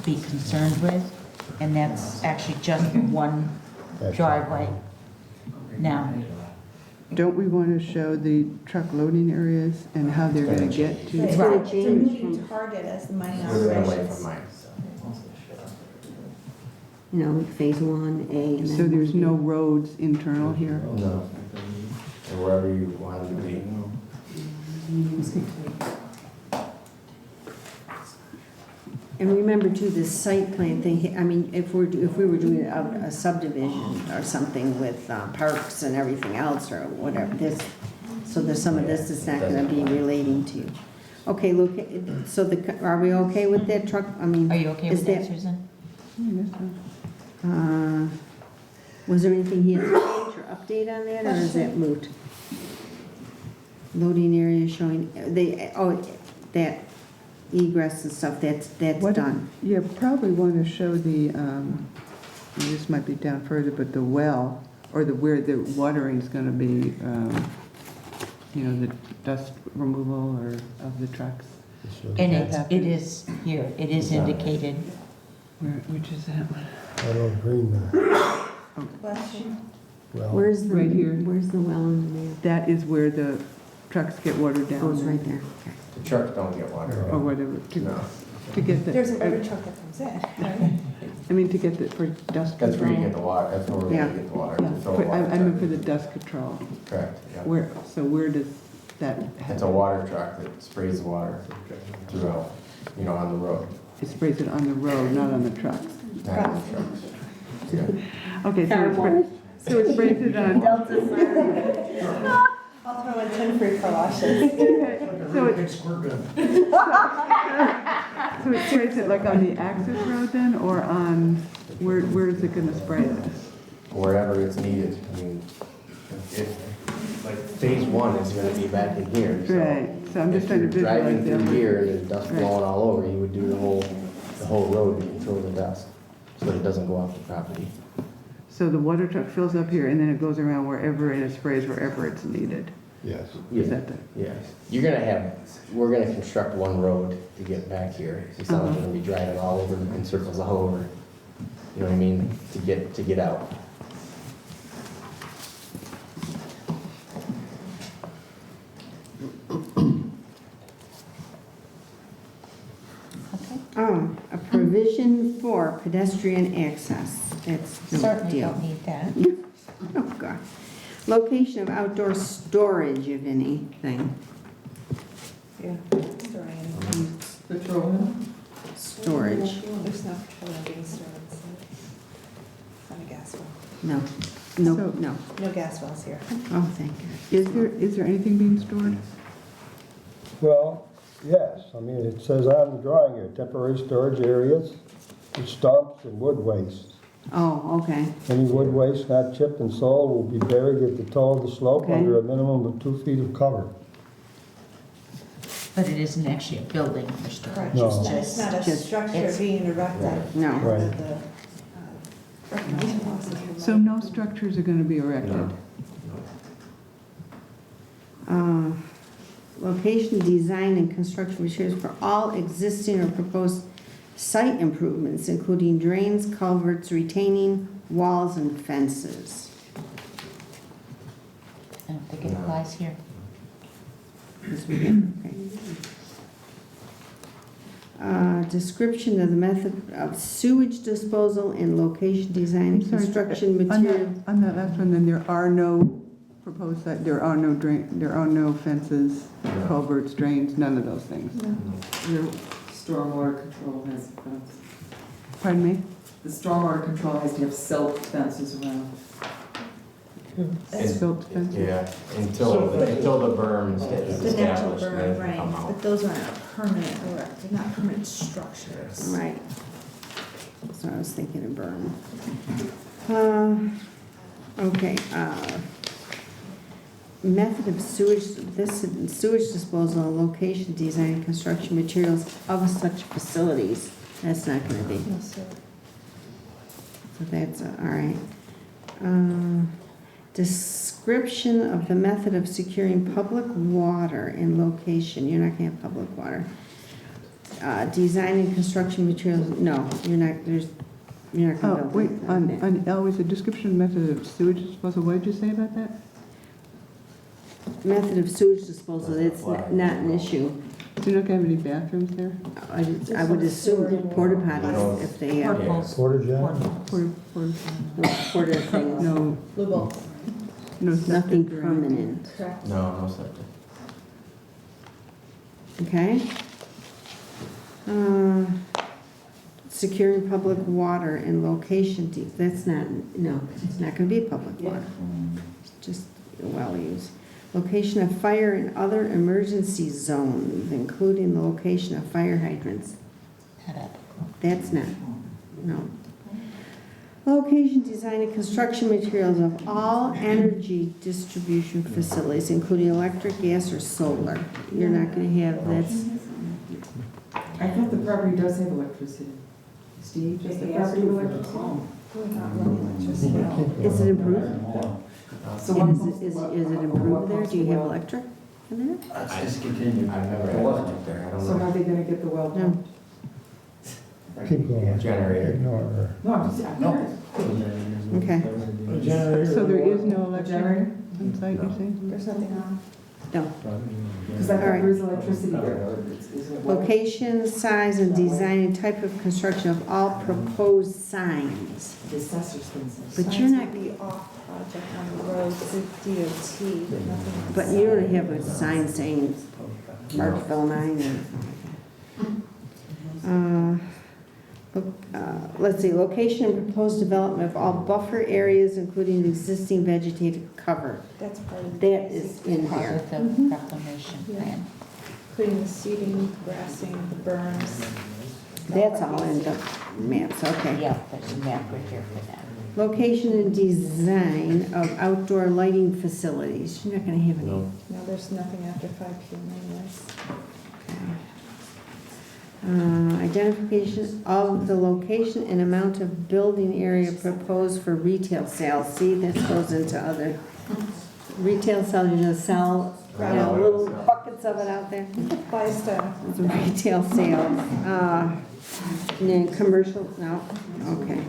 be concerned with, and that's actually just one driveway now. don't we want to show the truck loading areas and how they're going to get to? It's Right. gonna It's a change moving from, target as the mining We're in the life of operations. mine. you know, phase 1A and then. So there's 1B. no roads internal here? No. Or wherever you want it to be. And remember too, this site plan thing, I mean, if we were doing a subdivision or something with parks and everything else or whatever, this, so there's some of this that's not gonna be relating to. Okay, look, so are we okay with that truck, I mean? Are you okay is with that, Susan? Was there anything he had to change or update on that, or is that moot? Loading area showing, that egress and stuff, that's What- done. You probably want to show the, this might be down further, but the well, or where the watering's going to be, the dust removal or of the trucks. And Does that it happen? is here, it is indicated. Which is that one? I don't green there. Question. Well, Where's the, Right here. where's the well in the map? That is where the trucks get watered down. Oh, it's right there, okay. The trucks don't get water. Or whatever, No. to get the. There's a water truck that comes in, right? I mean, to get the, for dust That's where you control. get the water, that's where we're Yeah. gonna get the water. Yeah, to fill for- the water I meant for truck. the dust control. Correct, yeah. Where does that It's happen? a water truck that sprays the water throughout, on the road, It sprays it on the road, not on the trucks. not on the trucks. Yeah. Okay, so it sprays it on. I'll throw in 10 free car washes. So it sprays it like on the access road then, or on, where is it gonna spray it? Wherever it's needed, I mean, if like, phase one is gonna be back in here, so. Right, so I'm just trying to If you're driving visualize through the. here and there's dust Right. blowing all over, you would do the whole road to control the dust, so that it doesn't go off the property. So the water truck fills up here and then it goes around wherever it sprays wherever it's needed. Yes. Is that the? Yes, we're gonna construct one road to get back here. It's not like we're gonna be driving all over in circles all over, you know what I mean, to get out. Oh, a provision for pedestrian access. That's no Certainly deal. don't need that. Oh, God. Location of outdoor storage of anything. Yeah. Petroleum? Storage. There's no petroleum being stored inside. Not a gas well. No, no, So- no. No gas wells here. Oh, thank God. Is there anything being stored? Well, yes, I mean, it says on the drawing here, temporary storage areas, with stumps and wood waste. Oh, okay. Any wood waste not chipped and sold will be buried at the toe of the slope Okay. under a minimum of 2 feet of cover. But it isn't actually a building for storage. Correct. No. It's not a Just- structure it's- being erected. No. Right. The, reclamation process will So no structures are gonna be erected? Location, design, and construction materials for all existing or proposed site improvements, including drains, culverts, retaining walls, and fences. I don't think it applies here. Yes, we did, okay. Description of the method of sewage disposal and location, design, I'm and sorry, construction On material. that, on that last one, then there are no proposed, there are no there are no fences, culverts, drains, none of those things? Your stormwater control has, Pardon me? the stormwater control has to have silk fences around. Built fences? Yeah, until the berm is The natural established, burn, then right, come out. but those aren't permanent, erect, they're not permanent structures. Right. So I was thinking of okay, method of sewage, this is sewage disposal, location, design, and construction materials of such facilities. That's not gonna be, No, sir. so that's, all right. Description of the method of securing public water and location, you're not gonna have public water. Design and construction materials, no, you're not Oh, gonna wait, build on, that. on L is a description of method of sewage disposal, what did you say about that? Method of sewage disposal, it's not an issue. Do you not have any bathrooms there? I would assume porta potties if they have Portables. Porta john? porta things. No, Blue Bolt, no septic Nothing or anything. permanent, correct. No septic. okay? Securing public water and location, that's not, no, it's not gonna be public water. Just well used. Location of fire and other emergency zones, including the location of fire hydrants. Not applicable. That's not, no. Location, design, and construction materials of all energy distribution facilities, including electric, gas, or solar. You're not gonna have, that's, I thought the property does have electricity. Steve, does the property have electricity? We're not running electricity. is it improved? So And what, is it improved there? Do you have electric in there? Let's just continue. I've never had electric there, I don't so know. how are they gonna get the well No. pumped? Keep going. Generator. Ignore her. No, I'm just, I'm curious. Okay, So there is no electric Generator? on site, you say? There's nothing on. no. Because I thought All right. there was electricity there. Is it well? Location, size, and design, and type of construction of all proposed signs. The assessor's gonna say. But you're not, Be off project on the roads, it's DOT, but nothing. on but the you don't site. have a sign saying Markville 9 or. Let's see, location and proposed development of all buffer areas, including existing vegetative cover. That's part of. That is in Part here. of the reclamation plan. Including the seeding, grassing, the berms. That's all in the maps, okay. Yeah, there's a map right here for that. Location and design of outdoor lighting facilities. You're not gonna have any. No. No, there's nothing after 5 PM anyways. Identification of the location and amount of building area proposed for retail sales. See, this goes into other retail sales. You're gonna sell, you know, little buckets of it out there. Buy stuff. It's retail sales. And then commercial, no, okay.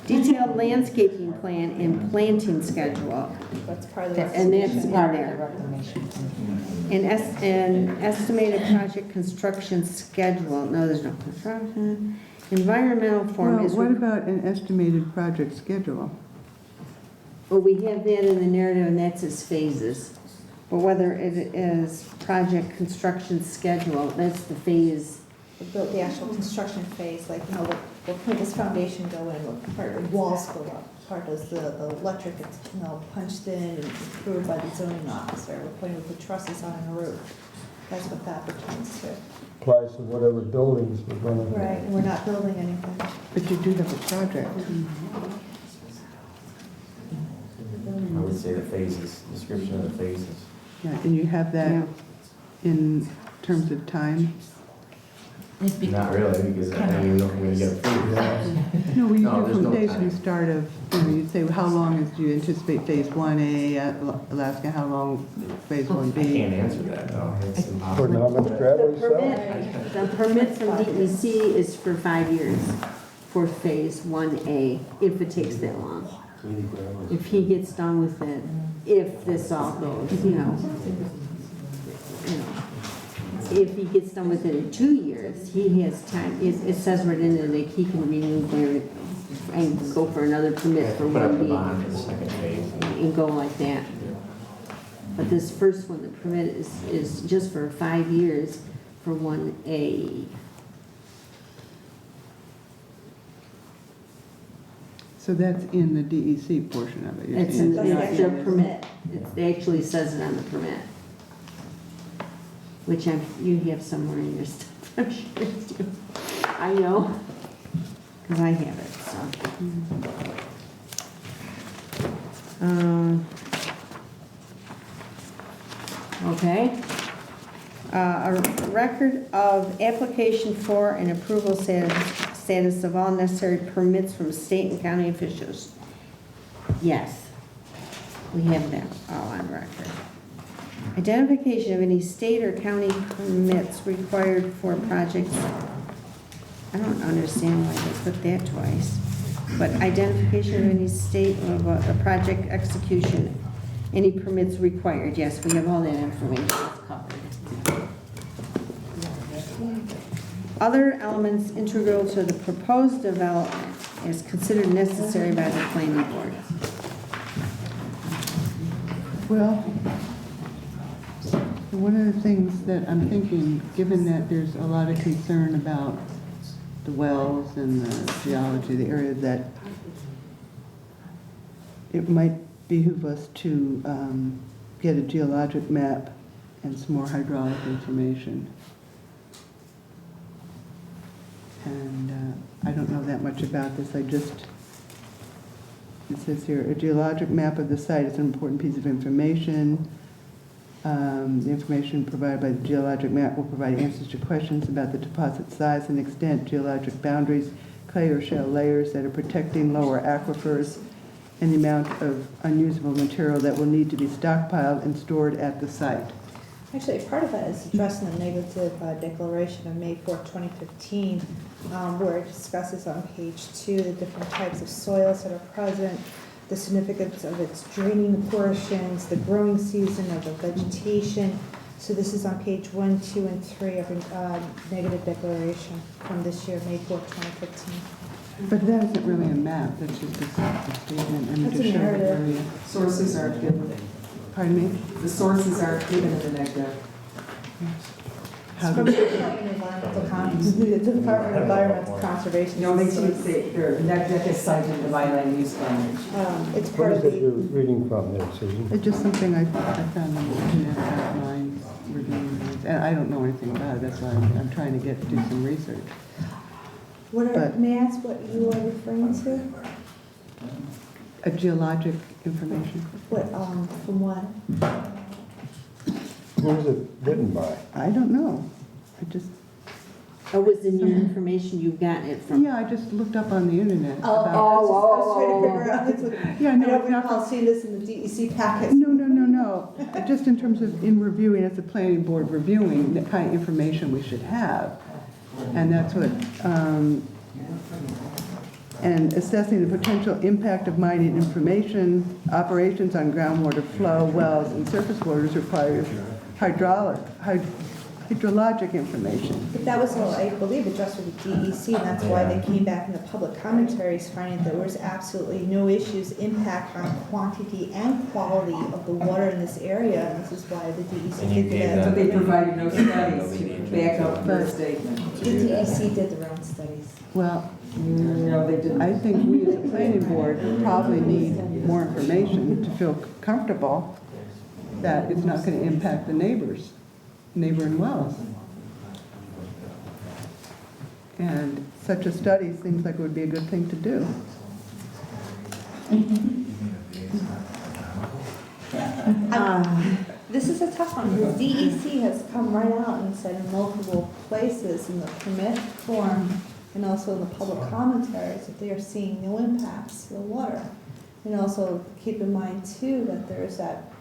Detailed landscaping plan and planting schedule. That's part of the. And that's in Part of the there. reclamation. An estimated project construction schedule. No, there's no construction. Environmental form Well, is. what about an estimated project schedule? Well, we have that in the narrative, and that's as phases. But whether it is project construction schedule, that's the phase. Built the actual construction phase, like, you know, we'll put this foundation go in, what part of the walls go up, part does the electric, it's, you know, punched in and approved by the zoning officer, we're putting the trusses on a roof. That's what that pertains to. Applies to whatever buildings we're gonna. Right, and we're not building anything. But you do have a project. I would say the phases, description of the phases. Yeah, and you have that Yeah. in terms of time? It'd be- Not really, because I don't even know if we're gonna get approved. No, we No, do there's from no phase time. from start of, you know, you'd say, how long do you anticipate phase 1A at Alaska, how long phase I 1B? can't answer that, though. It's For impossible. how much The gravel you sell? permit, the permit from DEC is for 5 years for phase 1A, if it takes that long. If he gets done with it, if this all goes, you know. If he gets done with it in 2 years, he has time, it says right in there that he can renew there and go for another permit for Put up the 1B bond for the second phase. and go like that. But this first one, the permit is just for 5 years for 1A. So that's in the DEC portion of it? you're It's saying? in That's the actually permit. It actually says it on the permit. Which you have somewhere in your stuff, I'm sure you do. I know, because I have it, so. Okay. A record of application for and approval status of all necessary permits from state and county officials. Yes, we have that all on record. Identification of any state or county permits required for projects. I don't understand why they put that twice. But identification of any state of a project execution, any permits required. Yes, we have all that information covered. Other elements integral to the proposed development is considered necessary by the planning board. Well, one of the things that I'm thinking, given that there's a lot of concern about the wells and the geology, the area, that it might behoove us to get a geologic map and some more hydraulic information. And I don't know that much about this, it says here, a geologic map of the site is an important piece of information. The information provided by the geologic map will provide answers to questions about the deposit size and extent, geologic boundaries, clay or shale layers that are protecting lower aquifers, and the amount of unusable material that will need to be stockpiled and stored at the site. Actually, part of that is addressed in the negative declaration of May 4th, 2015, where it discusses on page 2 the different types of soils that are present, the significance of its draining portions, the growing season of the vegetation. So this is on page 1, 2, and 3 of a negative declaration from this year, May 4th, 2015. But that isn't really a map, that's just a statement. I'm That's just a showing the narrative. area. Sources aren't given. Pardon me? The sources aren't given in the negative. How From do, the Department of the Department of Environmental Conservation. The only two say, the negative is cited in the by land use plan. It's What part is of it you're the, reading from there, Susan? it's just something I found on the internet about mines, reviewing these, and I don't know anything about it, that's why I'm trying to do some research. what are, but- may I ask what you are referring to? A geologic information. What, from what? Who is it written by? I don't know. I just, Oh, was in your information, you've gotten it from? yeah, I just looked up on the internet Oh, about. I was trying to figure out, that's what, Yeah, I no, don't it's not recall seeing this in the DEC packet. No. Just in terms of in reviewing, as a planning board reviewing, the kind of information we should have. And that's what, and assessing the potential impact of mining information, operations on groundwater flow, wells, and surface waters requires hydrologic information. But that was all, I believe, addressed with the DEC, and that's why they came back in the public commentaries finding there was absolutely no issues impact on quantity and quality of the water in this area, and this is why the DEC And you did gave that. them- But they provided no studies to back up their statement. The DEC did their own studies. Well, No, they didn't. I think we as a planning board probably need more information to feel comfortable that it's not going to impact the neighboring wells. And such a study seems like it would be a good thing to do. This is a tough one, because DEC has come right out and said in multiple places in the permit form and also in the public commentaries that they are seeing no impacts to the water. And also keep in mind too that there's that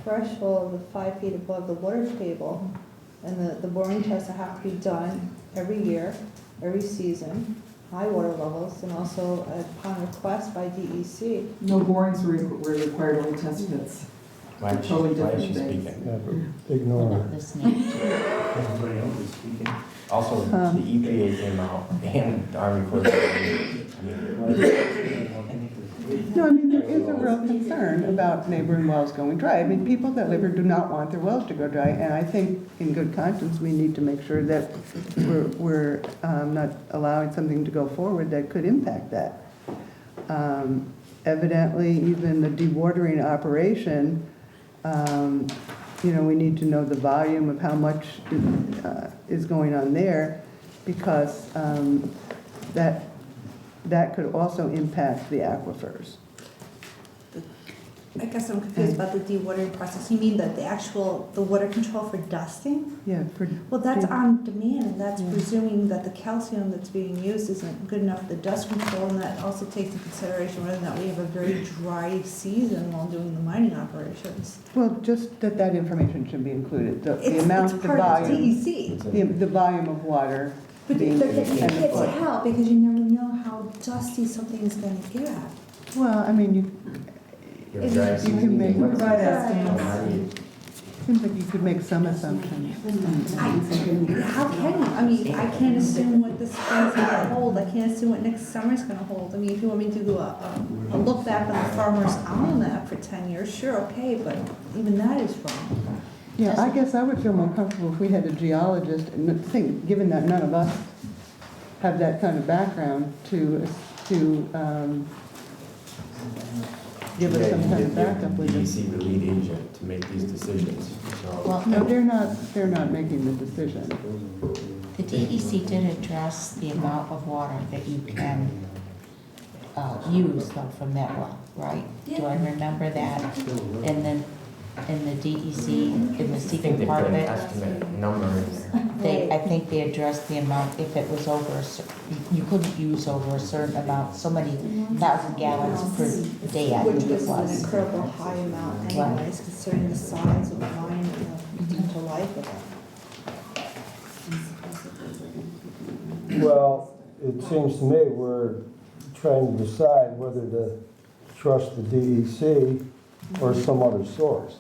threshold of 5 feet above the water table and the boring tests that have to be done every year, every season, high water levels, and also upon request by DEC. No borings were required, only test pits. Why is she Totally different speaking? Yeah, but ignore Not it. listening. Everybody else is speaking. Also, the EPA came out and the Army Corps. No, I mean, there is a real concern about neighboring wells going dry. I mean, people that live here do not want their wells to go dry, and I think in good conscience, we need to make sure that we're not allowing something to go forward that could impact that. Evidently, even the dewatering operation, we need to know the volume of how much is going on there, because that could also impact the aquifers. I guess I'm confused about the dewatering process. You mean that the water control for dusting? Yeah, Well, that's on demand, and that's presuming that the calcium that's being used isn't good enough for the dust control, and that also takes into consideration whether or not we have a very dry season while doing the mining operations. well, just that information should be included, the It's amount, the part of the volume, DEC. the volume of water. But being you used and the can't flow. tell, because you never know how dusty something is gonna get. Well, I mean, you can make, Provide estimates. seems like you could make some assumptions. How can you? I mean, I can't assume what the spring's gonna hold, I can't assume what next summer's gonna hold. I mean, if you want me to do a look back on the Farmer's Almanac for 10 years, sure, okay, but even that is wrong. Yeah, I guess I would feel more comfortable if we had a geologist, and think, given that none of us have that kind of background, to give us some kind of backup with it. DEC the lead agent to make these decisions, so. Well, No, they're not making the decision. the DEC did address the amount of water that you can use though from that well, right? Do I remember that? And then in the DEC, in the I think secret they part put of an it, estimate number in I think they addressed the amount, if it was over, you couldn't use over a certain amount, so many thousand gallons per day, I Which think it was an was. incredible high amount anyways, considering the size of the mine and the potential life of it. Well, it seems to me we're trying to decide whether to trust the DEC or some other source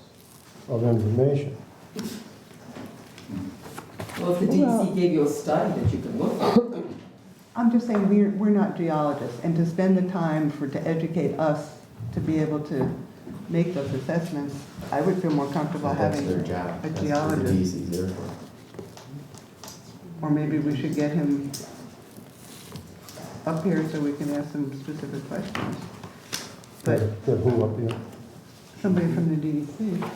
of information. Well, if the DEC gave you a study that you could look at. I'm just saying, we're not geologists, and to spend the time to educate us to be able to make those assessments, I would feel more comfortable That's having their job. a That's what the geologist. DEC's there for. Or maybe we should get him up here so we can ask some specific questions. But Get who up here? somebody from the DEC.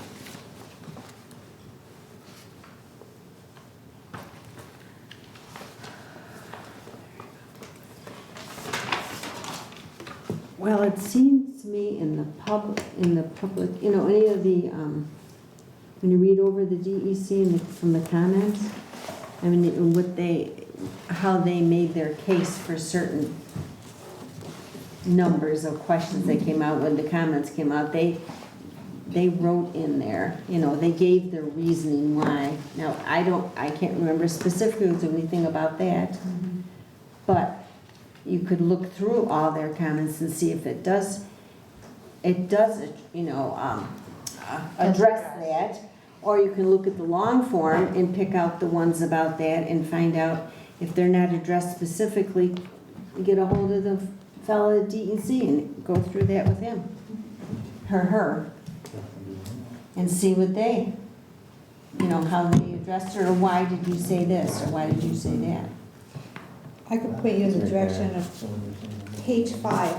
Well, it seems to me in the public, you know, any of the, when you read over the DEC and from the comments, I mean, how they made their case for certain numbers of questions that came out when the comments came out, they wrote in there, you know, they gave their reasoning why. Now, I can't remember specifically anything about that, but you could look through all their comments and see if it does, you know, address that. Or you can look at the long form and pick out the ones about that and find out if they're not addressed specifically, get a hold of the fellow at DEC and go through that with him, her, and see what they, you know, how they addressed it, or why did you say this, or why did you say that? I could point you in the direction of page 5.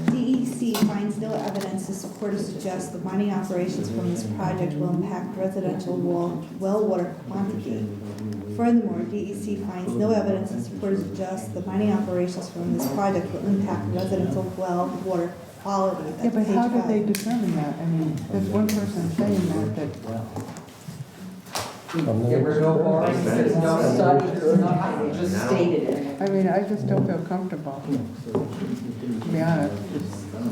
DEC finds no evidence to support or suggest the mining operations from this project will impact residential well water quantity. Furthermore, DEC finds no evidence to support or suggest the mining operations from this project will impact residential well water quality. Yeah, That's but how page did they 5. determine that? I mean, there's one person saying that There were no borings, there's no studies, nothing, just stated it. I mean, I just don't feel comfortable, to be honest,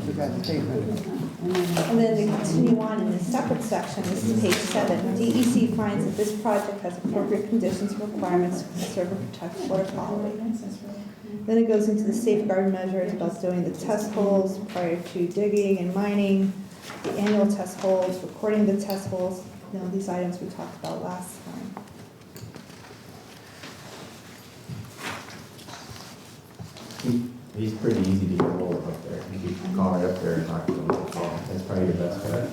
with that statement. And then to continue on in this separate section, this is page 7. DEC finds that this project has appropriate conditions and requirements to conserve and protect water quality. Then it goes into the safeguard measures about doing the test holes prior to digging and mining, the annual test holes, recording the test holes, you know, these items we talked about last time. He's pretty easy to get hold of up there. You can call right up there and talk to him on the phone. That's probably your best bet.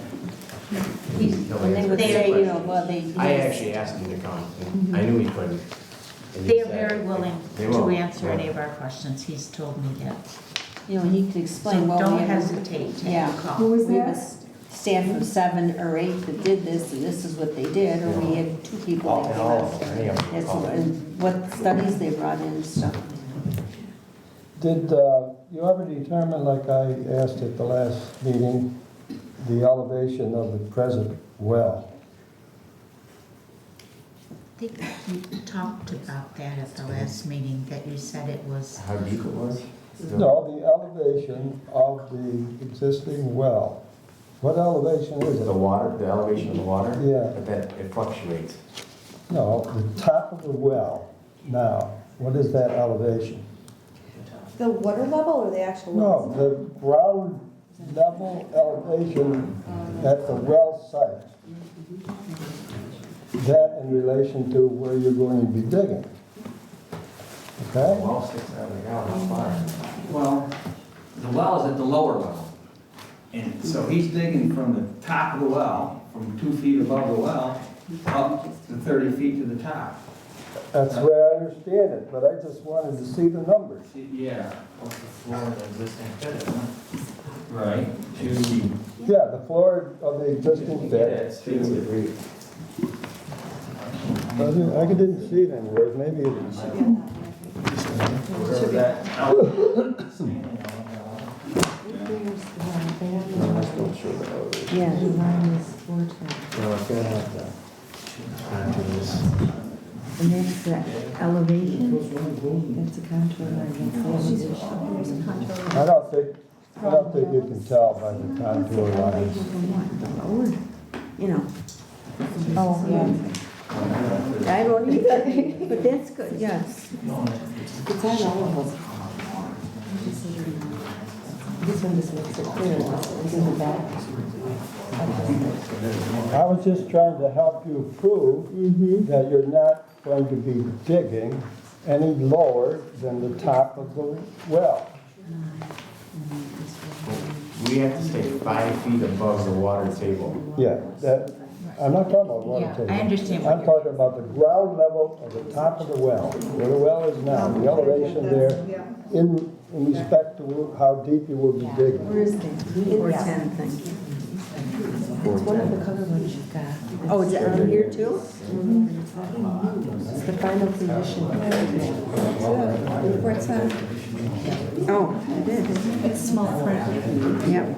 And they would say, you know, well, they. I actually asked him to come, and I knew he couldn't. And he They are said- very willing They to will. answer any of our questions. He's told me that. You know, he could So explain, well, don't we have. hesitate to Yeah. call. Who was that? We have a staff of 7 or 8 that did this, and this is what they did, or we had 2 people that And gave all us. of them, any of them. That's what, and what studies they brought in and stuff. Did you ever determine, like I asked at the last meeting, the elevation of the present well? I think you talked about that at the last meeting, that you said it was, How deep it was? No, the elevation of the existing well. What elevation is The it? water, the elevation of the water? Yeah. But that, it fluctuates. No, the top of the well now, what is that elevation? The water level or the actual No, well? the ground level elevation at the well site. That in relation to where you're going to be digging. Okay? Well, sticks out of the ground, how far? Well, the well is at the lower level. And so he's digging from the top of the well, from 2 feet above the well, up to 30 feet to the top. That's the way I understand it, but I just wanted to see the numbers. Yeah. What's the floor of the existing pit, isn't it? Right. Yeah, the floor of the existing pit. It's 2 to 3. I didn't see it anywhere, maybe it is. Wherever that Yeah. No, it's gonna have to. Onto this. And that's the elevation. That's a contour line, that's the elevation. I don't think you can tell by the contour lines. You know. oh, yeah. I don't either, but that's good, yes. It's on all of us. This one just makes it clear, it's in the back. I was just trying to help you prove that you're not going to be digging any lower than the top of the well. We have to stay 5 feet above the water table. Yeah, that, I'm not talking about water Yeah, table. I understand what I'm talking about the ground level of the top of the well, where the well is now, the elevation there, Yeah. in respect to how deep you will be digging. Where is that? 410 thing. It's one of the color ones you've got. Oh, is it on here too? It's the final condition. What's that? Oh, it is. It's small print. Yep.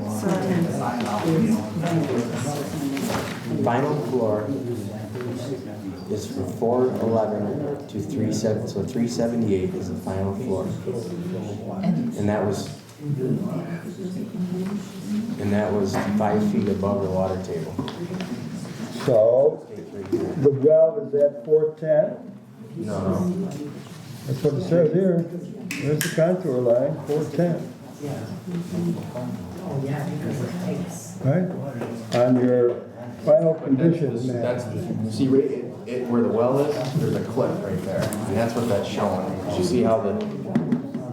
Final floor is from 411 to 37, so 378 is the final floor. And that was 5 feet above the water table. So, the well is at 410? No, That's what it says here. There's the contour line, 410. Right? On your final conditions map. that's, see, right, where the well is, there's a cliff right there, and that's what that's showing. You see how the,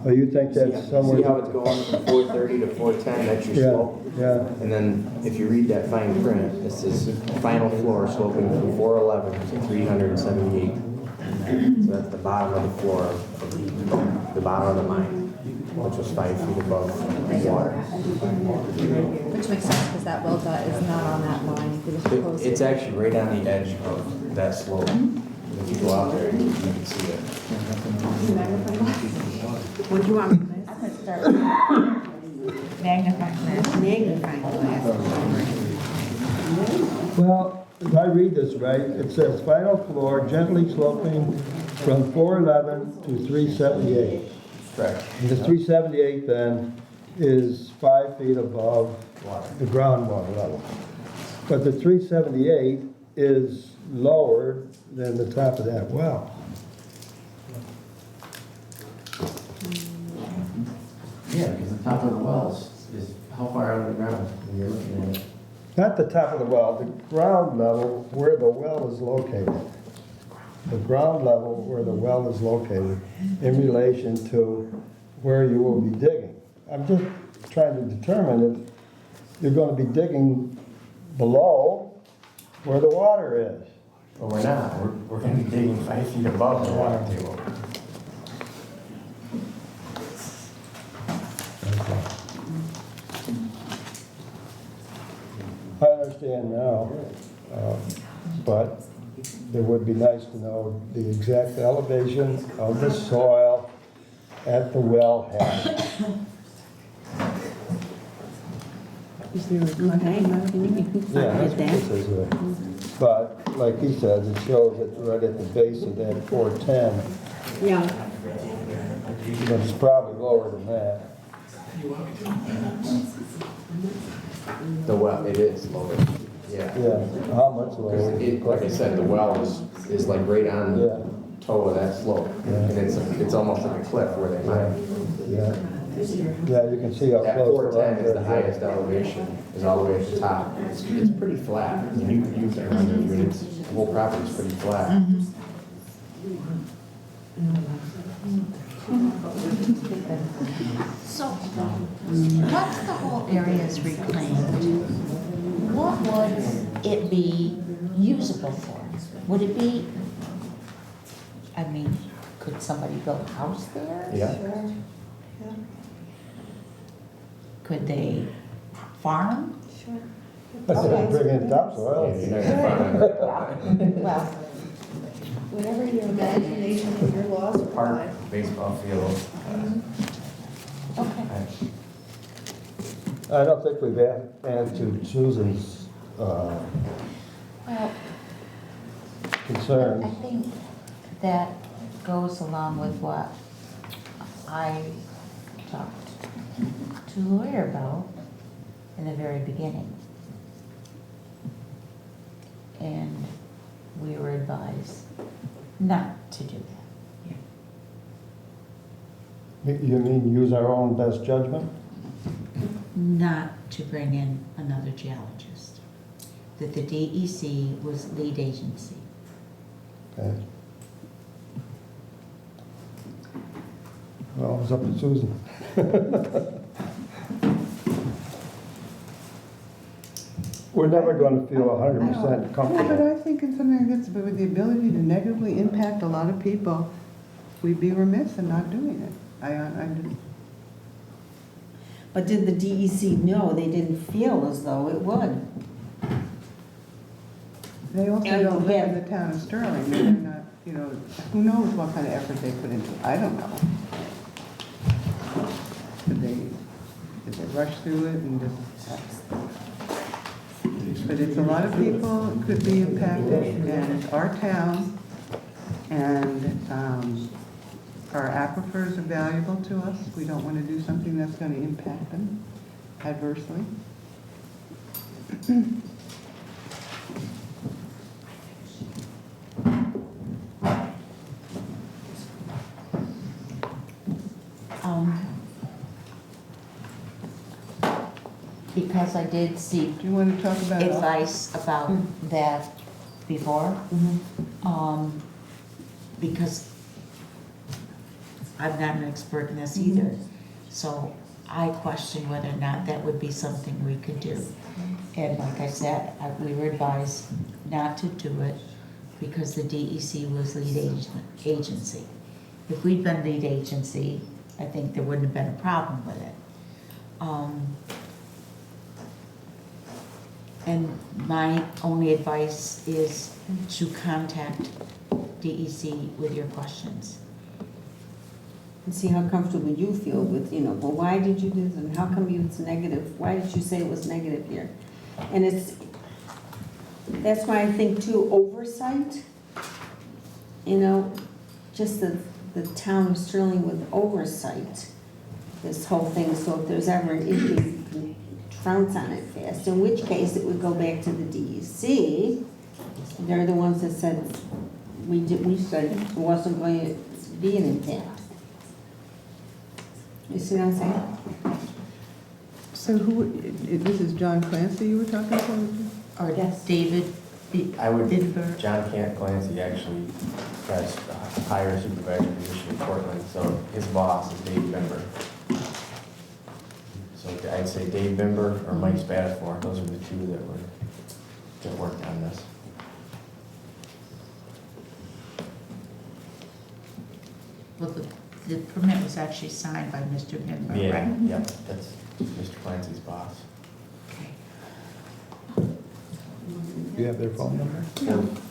Oh, you think that's somewhere? see how it's going from 430 to 410, that's your Yeah, slope? yeah. And then if you read that fine print, it says final floor sloping from 411 to 378. So that's the bottom of the floor, the bottom of the mine, which was 5 feet above the water. Which makes sense because that well dot is not on that line. It was close. It's actually right on the edge of that slope. If you go out there, you can see it. What do you want? I'm gonna start with magnifying glass. Magnifying glass. Well, if I read this right, it says final floor gently sloping from 411 to 378. Correct. And the 378 then is 5 feet above the groundwater level. But the 378 is lower than the top of that well. Yeah, because the top of the wells is how far underground you're looking at it. Not the top of the well, the ground level where the well is located. The ground level where the well is located in relation to where you will be digging. I'm just trying to determine if you're going to be digging below where the water is. But we're not, we're gonna be digging 5 feet above the water table. I understand now, but it would be nice to know the exact elevation of the soil at the wellhead. Is there a contact? Can you Yeah, that's get what it that? says there. But like he says, it shows it right at the base of that 410, Yeah. but it's probably lower than that. The well, it is lower, yeah. Yeah, how much lower? Because it, like I said, the well is like right on Yeah. the toe of that slope. Yeah. And it's almost like a cliff where they mine. Yeah, yeah, you can see how That close. 410 is the highest elevation, is all the way at the top. It's pretty flat. I mean, you can run through it, the whole property's pretty flat. So, once the whole area is reclaimed, what would it be usable for? Would it be, I mean, could somebody build a house there? Yeah. Could they farm? Bring in topsoil. Yeah, you're not gonna find it. Well, Whatever your imagination and your laws Park, apply. baseball field. okay. I don't think we've answered Susan's Well, concerns. I think that goes along with what I talked to the lawyer about in the very beginning. And we were advised not to do that. You mean use our own best judgment? Not to bring in another geologist. That the DEC was lead agency. Okay. Well, it's up to Susan. We're never going to feel 100% Yeah, but comfortable. I think in something like this, but with the ability to negatively impact a lot of people, we'd be remiss in not doing it. I just, But did the DEC know? They didn't feel as though it would. They also And don't you live in have- the town of Sterling, they're not, you know, who knows what kind of effort they put into it, I don't know. Did they rush through it and just? But it's a lot of people could be impacted, and our town, and our aquifers are valuable to us. We don't want to do something that's going to impact them adversely. Because I did seek Do you want to talk about it? advice about that before. Because I'm not an expert in this either. So I question whether or not that would be something we could do. And like I said, we were advised not to do it because the DEC was lead agency. If we'd been lead agency, I think there wouldn't have been a problem with it. And my only advice is to contact DEC with your questions. And see how comfortable you feel with, you know, well, why did you do this, and how come it's negative? Why did you say it was negative here? And that's why I think too, oversight, you know, just the town of Sterling with oversight, this whole thing, so if there's ever an issue, you can trounce on it fast, in which case it would go back to the DEC. They're the ones that said, we said it wasn't going to be an impact. You see what I'm saying? So this is John Clancy you were talking to? Or Yes. David I would, Bidber. John Clancy actually has a higher supervisor position in Portland, so his boss is Dave Bimber. So I'd say Dave Bimber or Mike Spatafor, those are the two that worked on this. Well, the permit was actually signed by Mr. Bimber, Yeah, right? yep, that's Mr. Clancy's boss. Okay. Do you have their phone number?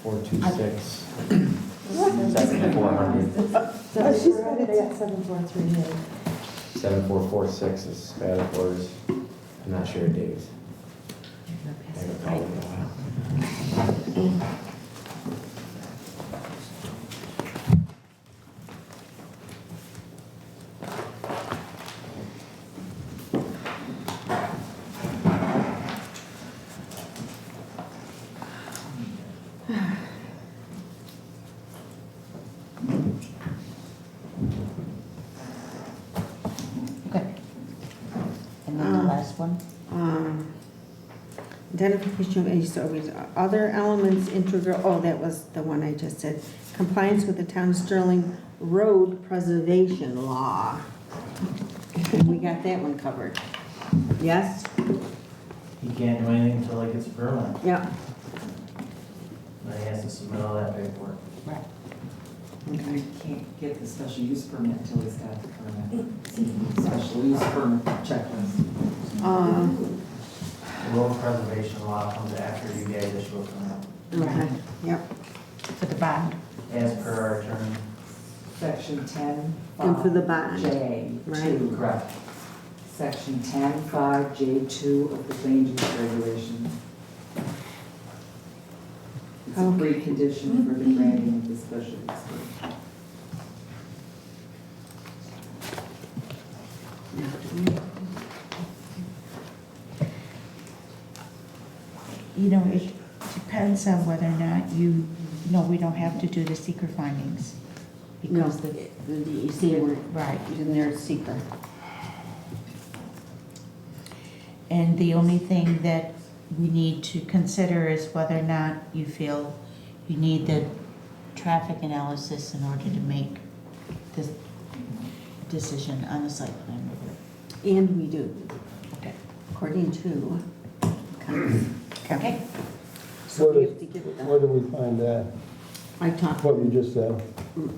426 7400. She's got it at 7438. 7446 is Spatafor's. I'm not sure of Dave's. I haven't called him in a while. Okay. And then the last one? Identification of any service, other elements integral, oh, that was the one I just said. Compliance with the town of Sterling road preservation law. And we got that one covered. Yes? He can't do anything until he gets a permit. Yeah. Then he has to submit all that paperwork. Right. You can't get the special use permit until he's got the permit. Special use permit checklist. The road preservation law comes after you guys issue a permit, Okay, yep. For the bond. as per our attorney. Section 10. And for the bond. J, Right. 2. Correct. Section 10(5)J2 of the land use regulation. It's a Okay. precondition for the granting of the special use permit. You know, it depends on whether or not no, we don't have to do the seeker findings. No, Because the DEC were right. in their secret. And the only thing that we need to consider is whether or not you feel you need the traffic analysis in order to make this decision on the site plan review. And we do, Okay. according to. Okay. So we have to get Where the, do we find that? I talked, What you just said?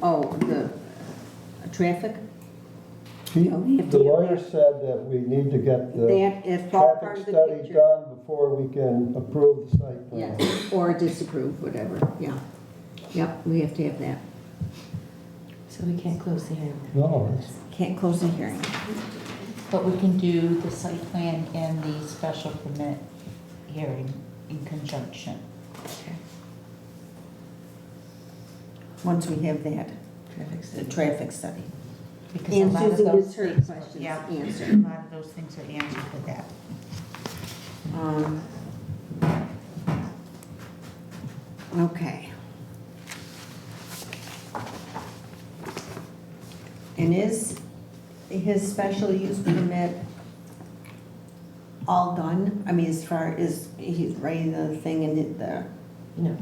oh, the traffic? He- No, we have to The get lawyer that. said that we need to get the That is all part traffic of the study picture. done before we can approve the site plan. Yes, or disapprove, whatever, yeah. Yep, we have to have that. So we can't close the hearing. No, it's, Can't close the hearing. But we can do the site plan and the special permit hearing in conjunction. Once we have that, the traffic study. Because a And lot of Susan those gets her things- questions Yeah, answered. a lot of those things are answered with that. Okay. And is his special use permit all done? I mean, as far as he's writing the thing and the, No.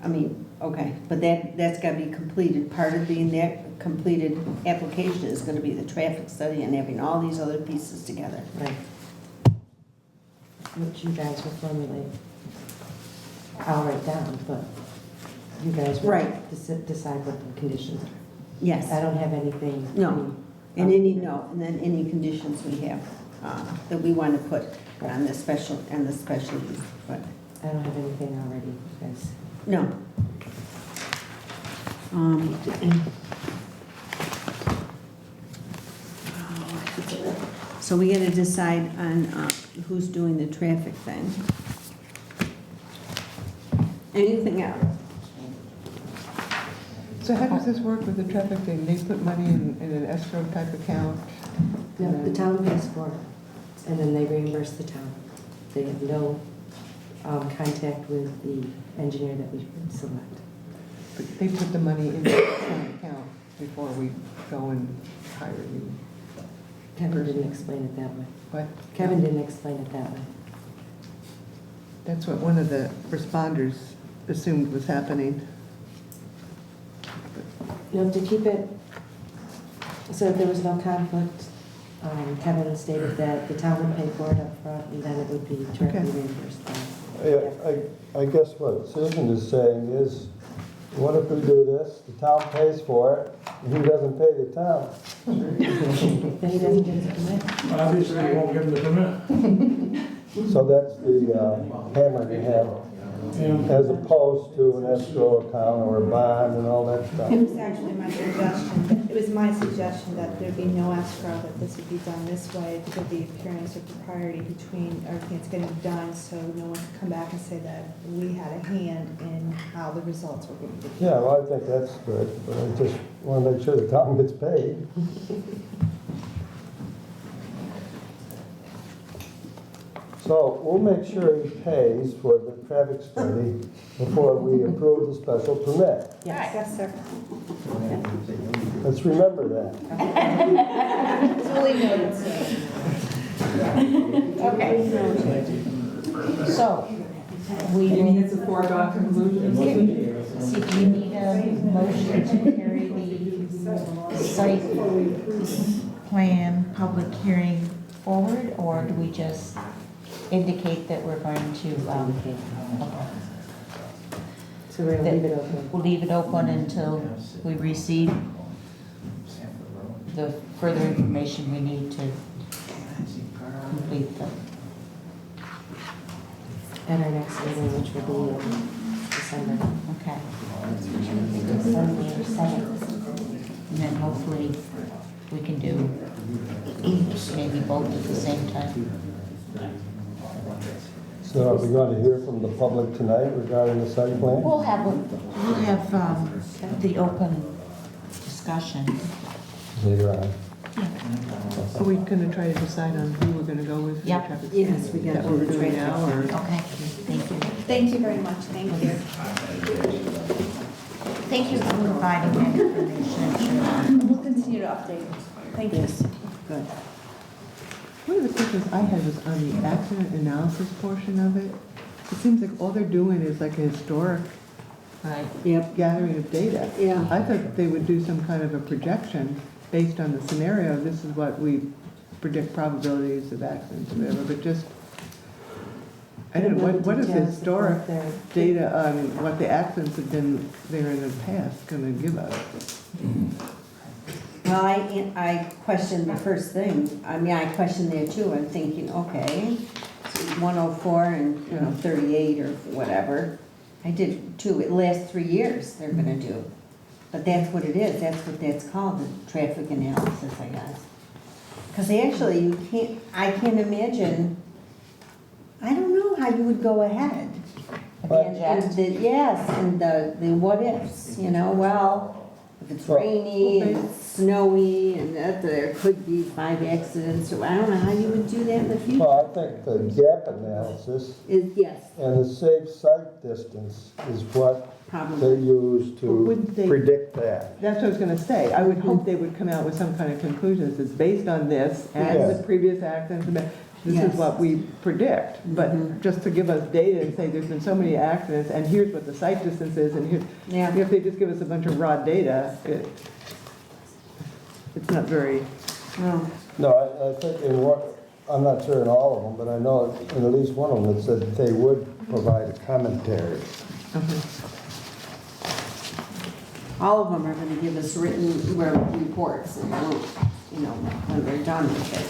I mean, okay, but that's gotta be completed. Part of being that completed application is gonna be the traffic study and having all these other pieces together. Right. Which you guys will formulate. I'll write down, but you guys will Right. decide what the conditions are. I Yes, don't have anything. no, and then any conditions we have, that we wanna put on the special use, but, I don't have anything already, guys. no. So we gotta decide on who's doing the traffic thing. Anything else? So how does this work with the traffic thing? They put money in an escrow type account? No, the town pays for it, and then they reimburse the town. They have no contact with the engineer that we select. But they put the money in the town account before we go and hire you? Kevin didn't explain it that way. What? Kevin didn't explain it that way. That's what one of the responders assumed was happening. No, to keep it, so if there was no conflict, Kevin stated that the town would pay for it up front, and then it would be directly Okay. reimbursed. I guess what Susan is saying is, what if we do this, the town pays for it, and he doesn't pay the town? Then he doesn't get his permit. Obviously, you won't give them the permit. So that's the hammer you have, as opposed to an escrow account or a bond and all that stuff. It was actually my suggestion, it was my suggestion that there be no escrow, that this would be done this way to give the appearance of propriety between everything that's getting done, so no one could come back and say that we had a hand in how the results were going to be. Yeah, well, I think that's good, but I just want to make sure the town gets paid. So we'll make sure he pays for the traffic study before we approve the special permit. Yes, sir. Let's remember that. Duly noted, sir. Okay. So, we You mean will, it's a foregone conclusion? see, do you need a motion to carry the site plan public hearing forward, or do we just indicate that we're going to, okay. So we're gonna leave it open. We'll leave it open until we receive the further information we need to complete the, At our next meeting, which will be in December. okay. December 7th. And then hopefully we can do maybe both at the same time. So are we going to hear from the public tonight regarding the site plan? We'll have the open discussion. Later on. Are we gonna try to decide on who we're gonna go with? for the Yep. traffic Yes, study? we got Is that what we're to do doing the now, or? Okay, thank you. Thank you very much, thank you. Thank you for providing that information. We'll continue to update. Thank you. Good. One of the questions I had was on the accident analysis portion of it. It seems like all they're doing is like a historic Right. Yep. gathering of data. Yeah. I thought they would do some kind of a projection based on the scenario. This is what we predict probabilities of accidents or whatever, but just, I don't know, what is historic data on what the accidents have been there in the past gonna give us? Well, I questioned the first thing. I mean, I questioned that too. I'm thinking, okay, so 104 and, 38 or whatever. I did two, it lasts 3 years they're gonna do. But that's what it is, that's what that's called, the traffic analysis, I guess. Because actually, I can't imagine, I don't know how you would go ahead. Yes, and the what ifs, well, if it's rainy and it's snowy and that there could be 5 accidents, so I don't know how you would do that in the future. Well, I think the gap analysis Yes, and the safe site distance is what they probably. use But to wouldn't they- predict that. That's what I was gonna say. I would hope they would come out with some kind of conclusions. It's based on this and Yeah. the previous accidents. This Yes. is what we predict. But just to give us data and say there's been so many accidents and here's what the site distance is and here, Yeah. if they just give us a bunch of raw data, it's not very, No. No, I think in what, I'm not sure in all of them, but I know in at least one of them it said that they would provide a commentary. All of them are gonna give us written reports and, when they're done with it.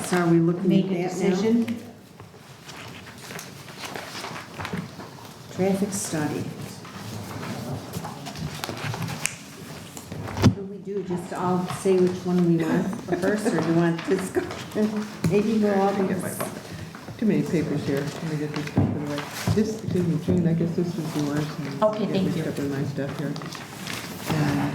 So are we looking Make at a that now? decision. Traffic study. What do we do? Just all say which one we want first, or do you want discussion? Maybe go all together. too many papers here. Let me get this stuff out of the way. This, excuse me, June, I guess this is yours. and Okay, get thank mixed you. up with my stuff here. And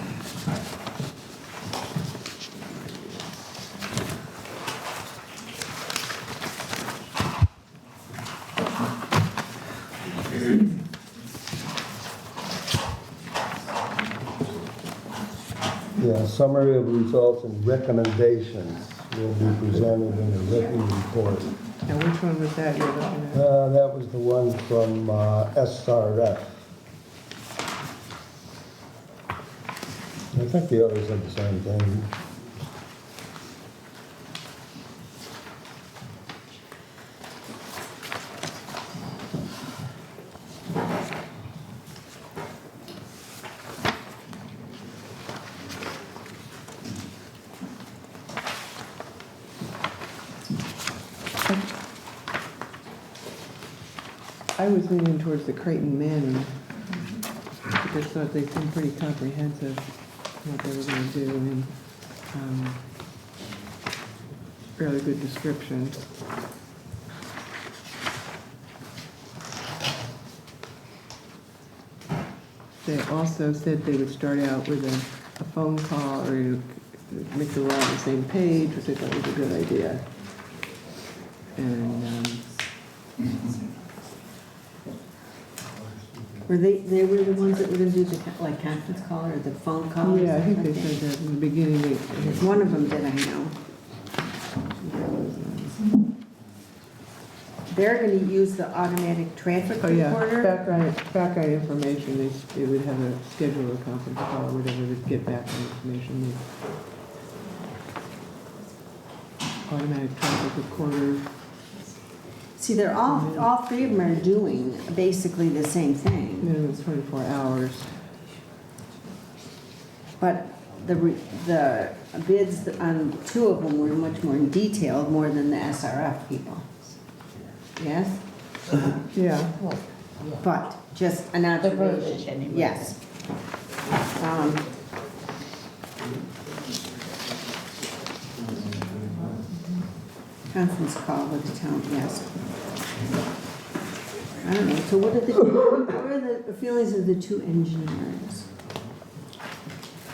Yeah, summary of results and recommendations will be presented in a written report. now, which one was that you're looking at? That was the one from SRF. I think the others said the same thing. I was leaning towards the Creighton Manning. I just thought they seemed pretty comprehensive, what they were gonna do, and, fairly good description. They also said they would start out with a phone call or make sure we're all on the same page, which I thought was a good idea. And, Were they were the ones that were gonna do the conference call or the phone call? yeah, I think they said that in the beginning, One of them did, I know. They're gonna use the automatic traffic oh yeah, recorder. background information, they would have a schedule a conference call or whatever to get background information. Automatic traffic recorder. See, they're all three of them are doing basically the same thing. Minimum 24 hours. But the bids on two of them were much more detailed, more than the SRF people. Yes? Yeah. But just an The verbiage observation. anyway. Yes. Conference call with the town, yes. I don't know, so what are the feelings of the two engineers?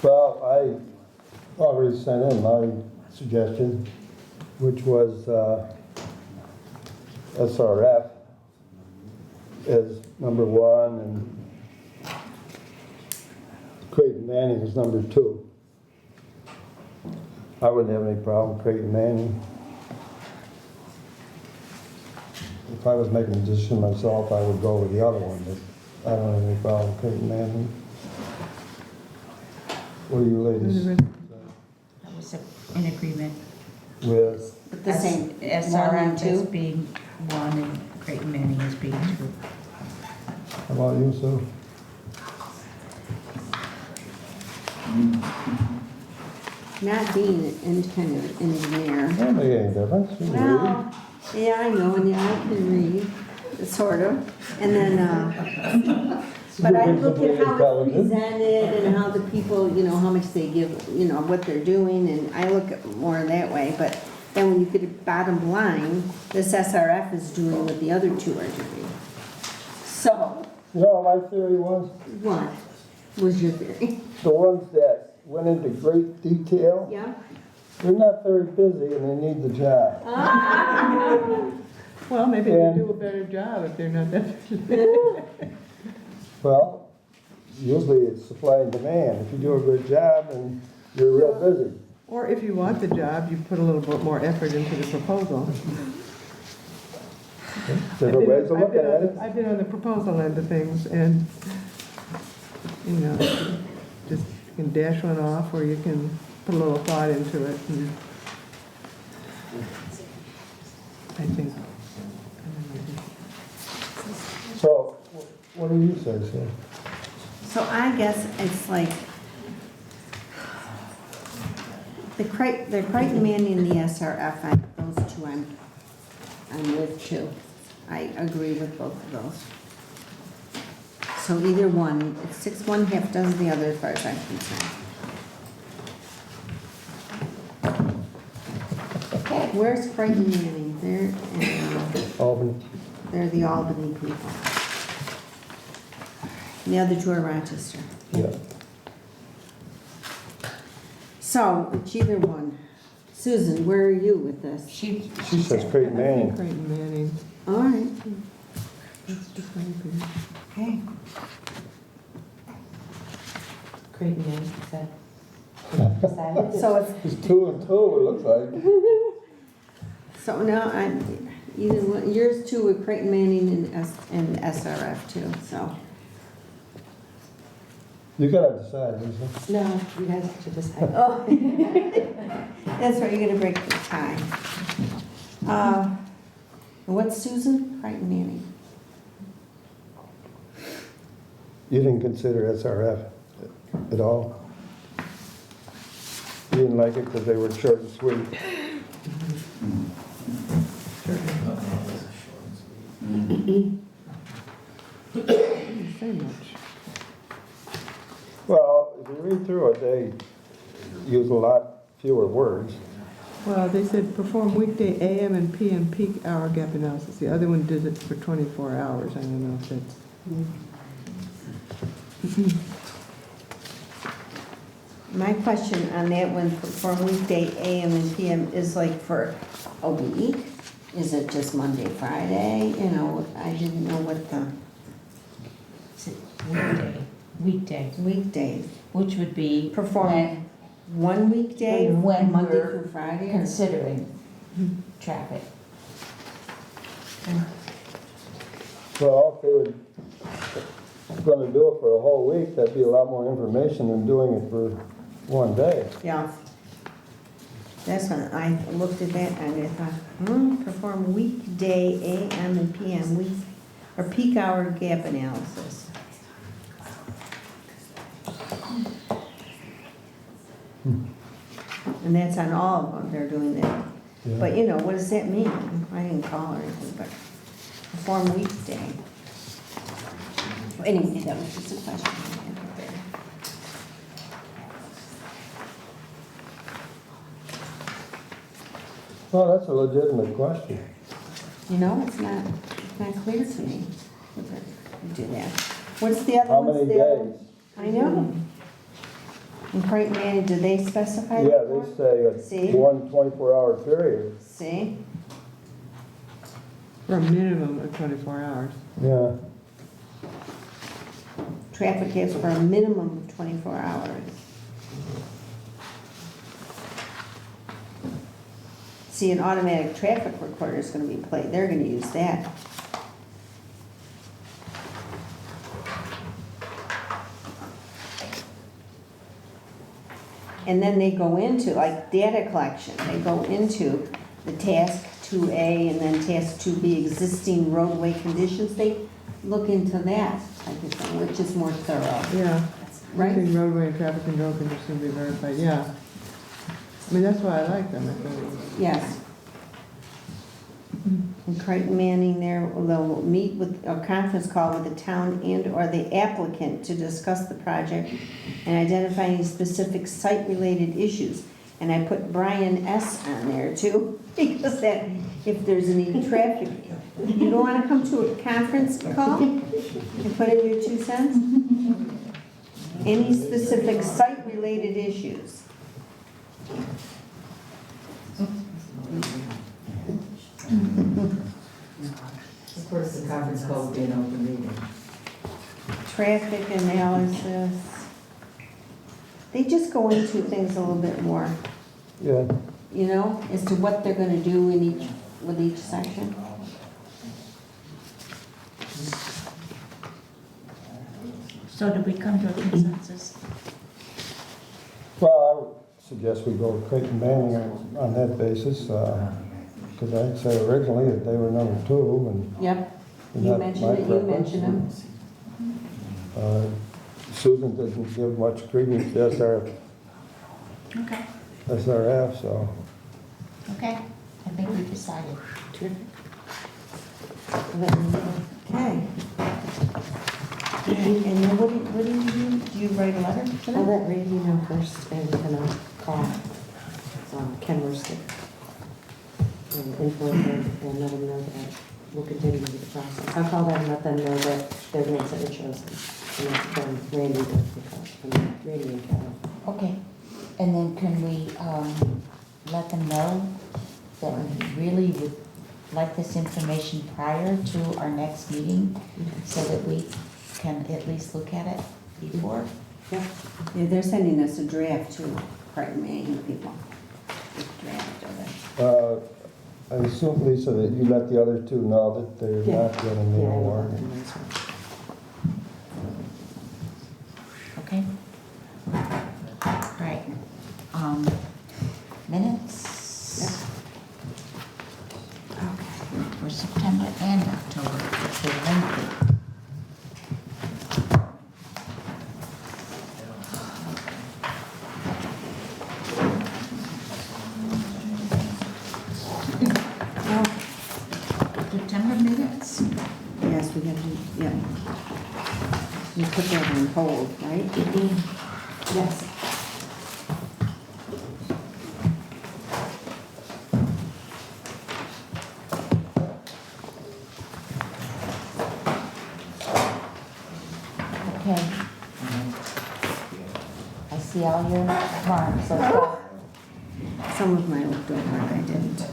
Well, I already sent in my suggestion, which was SRF as number one and Creighton Manning is number two. I wouldn't have any problem with Creighton Manning. If I was making a decision myself, I would go with the other one, but I don't have any problem with Creighton Manning. What do you ladies I was in agreement. with? The same, one and SRF as two? being one and Creighton Manning as being two. How about you, Sue? Not being an independent engineer. That make any difference. You can read. Well, yeah, I know, and yeah, I can read, sort of. And then, but I look at how it's presented and how the people, you know, how much they give, you know, what they're doing, and I look at more that way. But then when you get a bottom line, this SRF is doing what the other two are doing. So, You know what my theory was? what was your theory? The ones that went into great detail, Yeah? they're not very busy and they need the job. Well, maybe they And- do a better job if they're not that. Well, usually it's supply and demand. If you do a good job and you're real busy. Or if you want the job, you put a little bit more effort into the proposal. Different ways of looking at it. I've been on the proposal end of things, and, you know, just, you can dash one off, or you can put a little thought into it, and I think. So, what do you say, Sam? So I guess it's like, the Crichton Manning and the SRF, those two I'm with too. I agree with both of those. So either one, it's 6 1, half dozen the other as far as I'm concerned. Okay. Where's Crichton Manning? They're, Albany. they're the Albany people. And the other two are Rochester. Yeah. So it's either one. Susan, where are you with this? She She says Creighton Manning. Creighton Manning. All right. That's just my opinion. Okay. Creighton Manning, said. So it's, It's 2 and 2, it looks like. so now I'm, either one, yours too with Creighton Manning and SRF too, so. You gotta decide, Lisa. No, you guys have to decide. Oh. That's right, you're gonna break the tie. What's Susan? Crichton Manning. You didn't consider SRF at all? You didn't like it because they were short and sweet? Didn't say much. Well, if you read through it, they use a lot fewer words. Well, they said perform weekday AM and PM peak hour gap analysis. The other one did it for 24 hours. I don't know if that's. My question on that one, for weekday AM and PM, is like for a week? Is it just Monday, Friday? You know, I didn't know what the weekday, weekdays. which would be Perform one weekday, When Monday we're through Friday? or- considering traffic. Well, if they were gonna do it for a whole week, that'd be a lot more information than doing it for one day. Yeah. That's when I looked at that and I thought, perform weekday AM and PM week, or peak hour gap analysis. And that's on all of them, they're doing that. Yeah. But you know, what does that mean? I didn't call or anything, but perform weekday. Anyway, that was just a question I had there. Well, that's a legitimate question. You know, it's not clear to me. Do that. What's the other How one? many days? I know. And Crichton Manning, do they specify Yeah, that one? they See? say one 24-hour period. See? For a minimum of 24 hours. Yeah. Traffic gaps for a minimum of 24 hours. See, an automatic traffic recorder is gonna be played, they're gonna use that. And then they go into, like data collection, they go into the task 2A and then task 2B, existing roadway conditions, they look into that type of thing, which is more thorough. Yeah. Right. Between roadway and traffic control conditions be verified, yeah. I mean, that's why I like them. I thought it was- Yes. And Creighton Manning there, they'll meet with, a conference call with the town and/or the applicant to discuss the project and identify any specific site-related issues. And I put Brian S. on there too, because that, if there's any traffic, you don't wanna come to a conference call and put in your 2 cents? Any specific site-related issues. Of course, the conference call will be an open meeting. Traffic analysis. They just go into things a little bit more, Yeah, you know, as to what they're gonna do in each, with each section. So did we come to a consensus? well, I would suggest we go with Creighton Manning on that basis, because I'd say originally that they were number 2, and Yep, you Not mentioned my it, you preference. mentioned them. Susan doesn't give much credence to Okay. SRF, so. Okay, I think we decided. Okay. And then what do you do? Do you write a letter to I'll them? let Randy know first and then I'll call Ken Worstick and inform him and let him know that we'll continue with the process. I'll call them and let them know that they're the ones that are chosen. And then Randy does the call, and Randy and Kevin. Okay, and then can we let them know that we really would like this information prior to our next meeting so that we can at least look at it before? Yeah, they're sending us a draft to Creighton Manning people. A draft of it. I assume, Lisa, that you let the other 2 know that they're Yeah. not gonna meet Yeah, I will more. let them know as well. Okay? Right. Minutes? Okay, for September and October, which were lengthy. September minutes? Yes, we got to, yeah. We put that on hold, right? Yes. Okay. I see all your marks, let's go. Some of mine looked over, I didn't.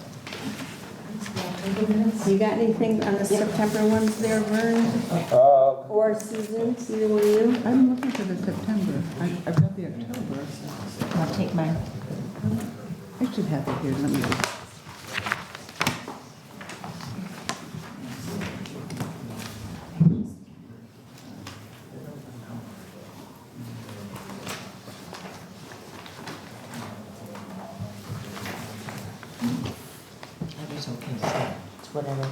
You got anything on the September ones there, Vern? Or Susan, either one of you? I'm looking for the September. I've got the October. I'll take mine. I should have it here, let me. That is okay, so it's whatever.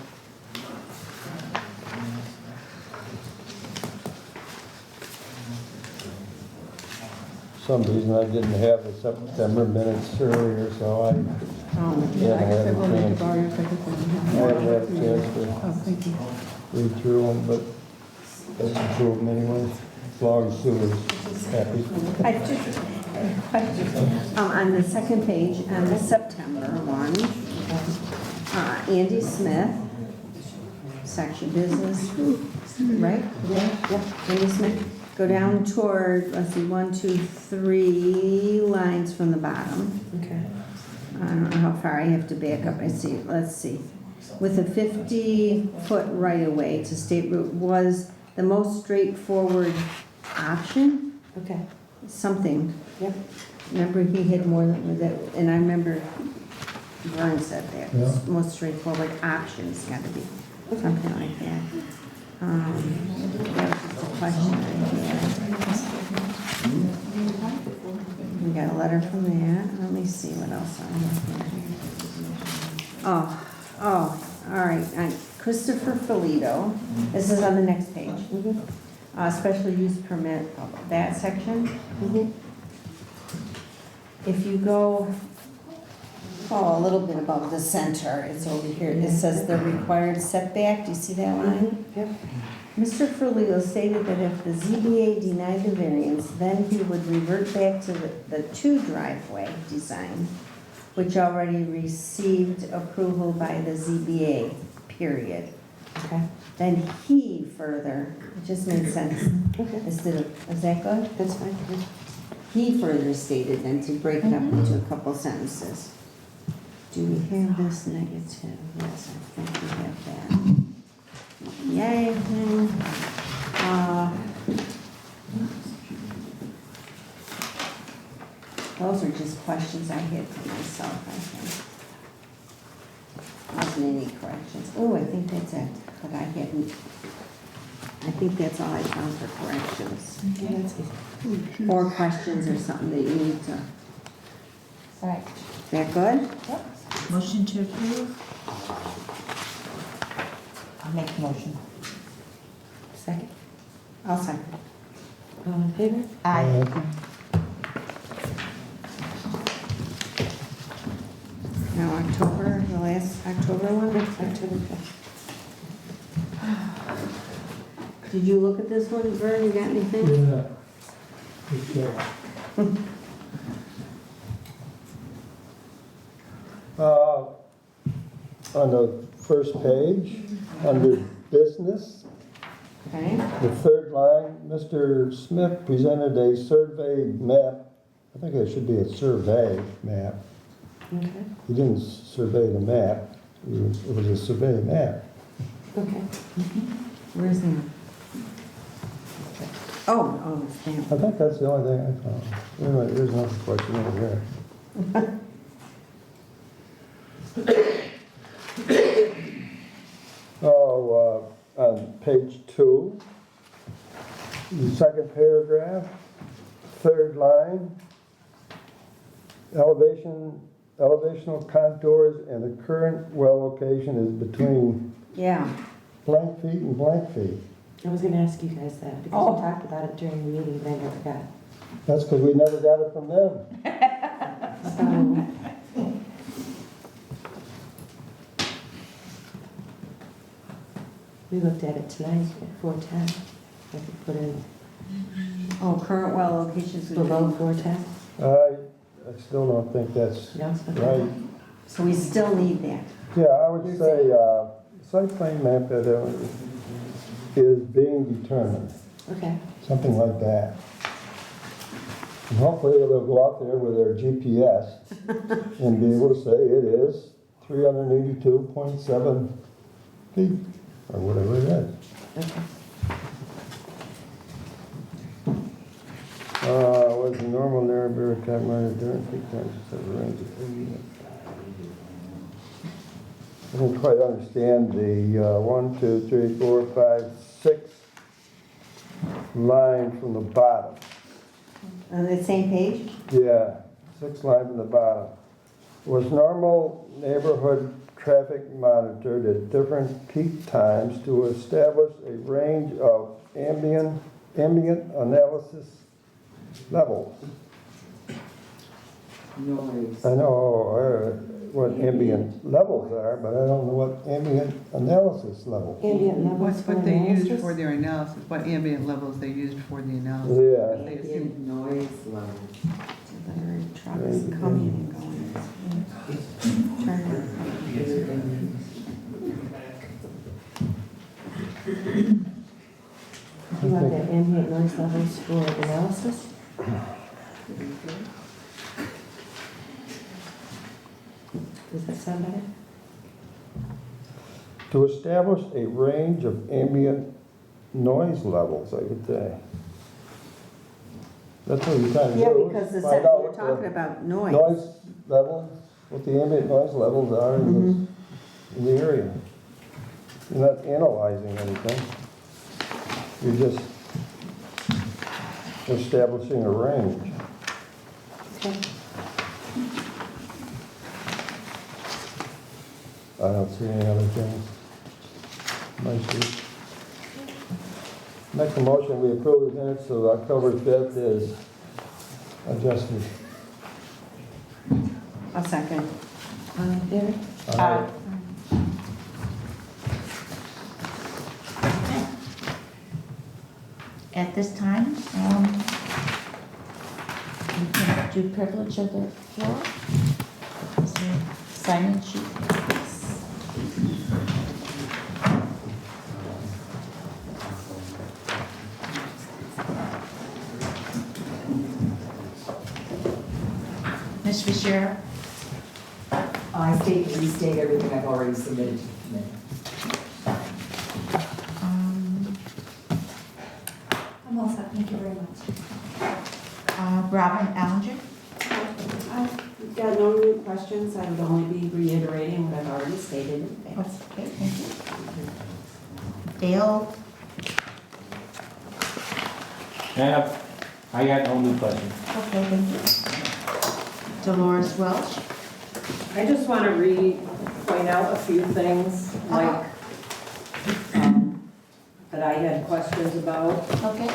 Some reason I didn't have the September minutes earlier, so I Yeah, I guess I haven't will need to had borrow yours, I guess I don't have. a chance to Oh, thank you. read through them, but let's approve them anyway, as long as Sue is happy. I just, on the second page, on the September one, Andy Smith, section business, right? Yeah. Andy Smith, go down toward, let's see, 1, 2, 3 lines from the bottom. Okay. I don't know how far I have to back up, I see, let's see. With a 50-foot right-of-way to State Route was the most straightforward option, Okay. something. Yep. Remember, he had more than that, and I remember Vern said that, Yeah. most straightforward option's gotta be, something like that. That was just a question I had. We got a letter from that, let me see what else I have here. Oh, all right, Christopher Filito, this is on the next page. Special use permit, that section. If you go, a little bit above the center, it's over here, it says the required setback, do you see that line? Yep. Mr. Fruligo stated that if the ZBA denied the variance, then he would revert back to the two driveway design, which already received approval by the ZBA, period. Okay, Then he further, it just made sense, instead of, is that good? that's fine. He further stated then to break it up into a couple sentences. Do we have this negative? Yes, I think we have that. Yay. Those are just questions I had for myself, I think. Wasn't any corrections. Oh, I think that's it, but I think that's all I found for corrections. Yeah, that's easy. Or questions or something that you need to, All right. is that good? Motion to approve? I'll make the motion. Second. I'll second. All in favor? Aye. Now October, the last October one? October 5th. Did you look at this one, Vern, you got anything? Yeah. Okay. On the first page, under business, Okay, the third line, Mr. Smith presented a survey map. I think it should be a survey map. Okay, He didn't survey the map, it was a survey map. okay. where's the? Oh, stamp. I think that's the only thing I found. Wait a minute, there's another question over there. On page 2, the second paragraph, third line, elevational contours and the current well location is between Yeah, blank feet and blank feet. I was gonna ask you guys that, because Oh. we talked about it during the meeting, but I never got. That's because we never got it from them. So, we looked at it tonight at 410. I could put in oh, current well locations. would be- below 410. I still don't think that's No, okay. right. So we still need that. Yeah, I would say, site plan map that is being determined, Okay, something like that. And hopefully they'll go out there with their GPS and be able to say it is 382.7 feet, or whatever it is. okay. Was the normal neighborhood time running during peak times instead of range of 80? I didn't quite understand the 1, 2, 3, 4, 5, 6 line from the bottom. On the same page? Yeah, 6 line from the bottom. Was normal neighborhood traffic monitored at different peak times to establish a range of ambient analysis levels? Noise. I know what ambient levels are, but I don't know what ambient analysis level. Ambient levels What's for what they used analysis? for their analysis, what ambient levels they used for the analysis. Yeah. They assumed- Noise level. There are trucks coming and going. Turn. You want the ambient noise levels for analysis? Does that sound better? To establish a range of ambient noise levels, I would say. That's what you're trying to do. Yeah, because find out we're what the talking about noise. Noise levels, what the ambient noise levels are in the area. You're not analyzing anything. You're just establishing a range. Okay. I don't see any other things. Might be. Make a motion, we approve the minutes of October 5th as adjusted. A second. All in favor? Aye. Okay. At this time, we can do privilege of the floor. Is there a sign-in sheet? Ms. Fisher? I restate everything I've already submitted to the committee. I'm all set, thank you very much. Robin Allinger? I've got no new questions, I would only be reiterating what I've already stated. Okay, thank you. Dale? Yeah, I got no new questions. Okay, thank you. Dolores Welch? I just want to point out a few things, like, that I had questions about. Okay.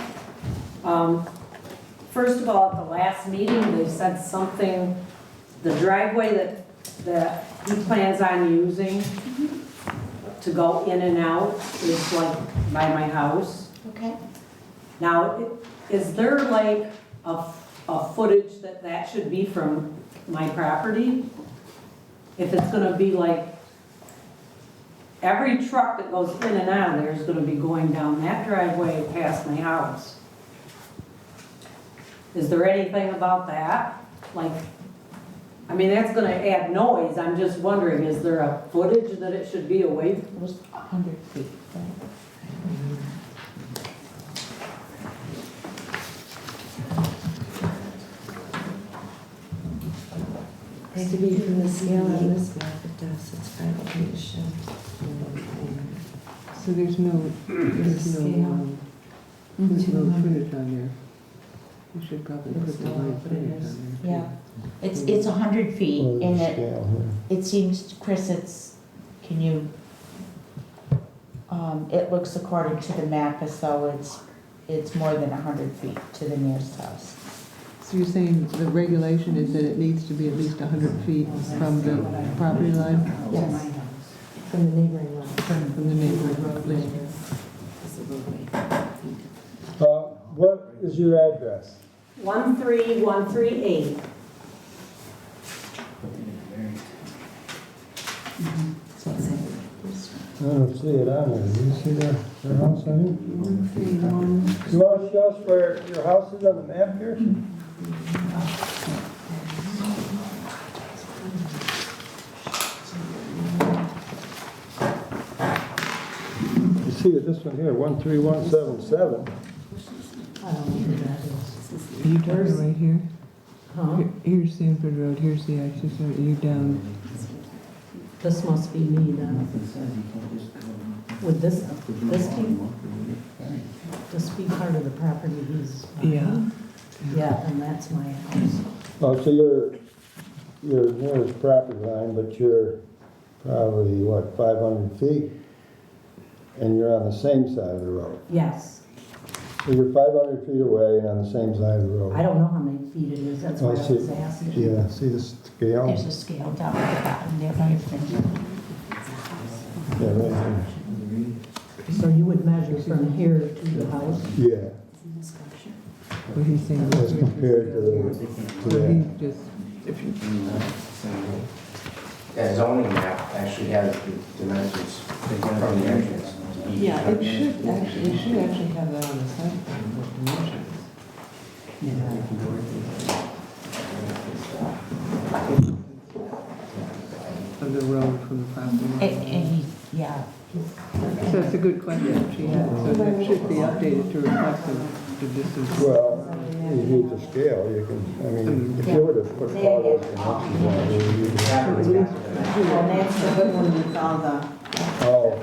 First of all, at the last meeting, they said something, the driveway that he plans on using to go in and out is like by my house. Okay. Now, is there like a footage that should be from my property? If it's gonna be like, every truck that goes in and out of there is gonna be going down that driveway past my house. Is there anything about that? Like, I mean, that's gonna add noise, I'm just wondering, is there a footage that it should be away from? It was 100 feet, right? Has to be from the scale on this map, it does, it's private condition. So there's no footage on there. You should probably put the right footage on there. Yeah. It's 100 feet, Well, and the scale here. it seems, Chris, can you, it looks according to the map as though it's more than 100 feet to the nearest house. So you're saying the regulation is that it needs to be at least 100 feet from the property line? Yes. From the neighboring lot. From the neighboring road. What is your address? 13138. I don't see it on there. Do you see their house on here? You want to show us where your house is on the map here? You see it, this one here, 13177. Are you talking right here? Here's Sanford Road, here's the access road, you're down. This must be me then. Would this be part of the property he's buying? Yeah. Yeah, and that's my house. Oh, so you're nearest property line, but you're probably, what, 500 feet? And you're on the same side of the road. Yes. So you're 500 feet away and on the same side of the road. I don't know how many feet it is, that's why I Oh, see- was asking. Yeah, see the scale? There's a scale down at the bottom there by your finger. Yeah, right there. So you would measure from here to the house? Yeah, What he's saying. as compared to Well, that. he's just, if you, That zoning map actually has the dimensions from the entrance. yeah, it should actually have that on the site plan, the dimensions. Of the road from the property line. Yeah. So it's a good question she had, so that should be updated to reflect the distance. Well, you use the scale, you can, I mean, if you were to put all those dimensions on, you would use it. Well, that's the good one with all the, Oh,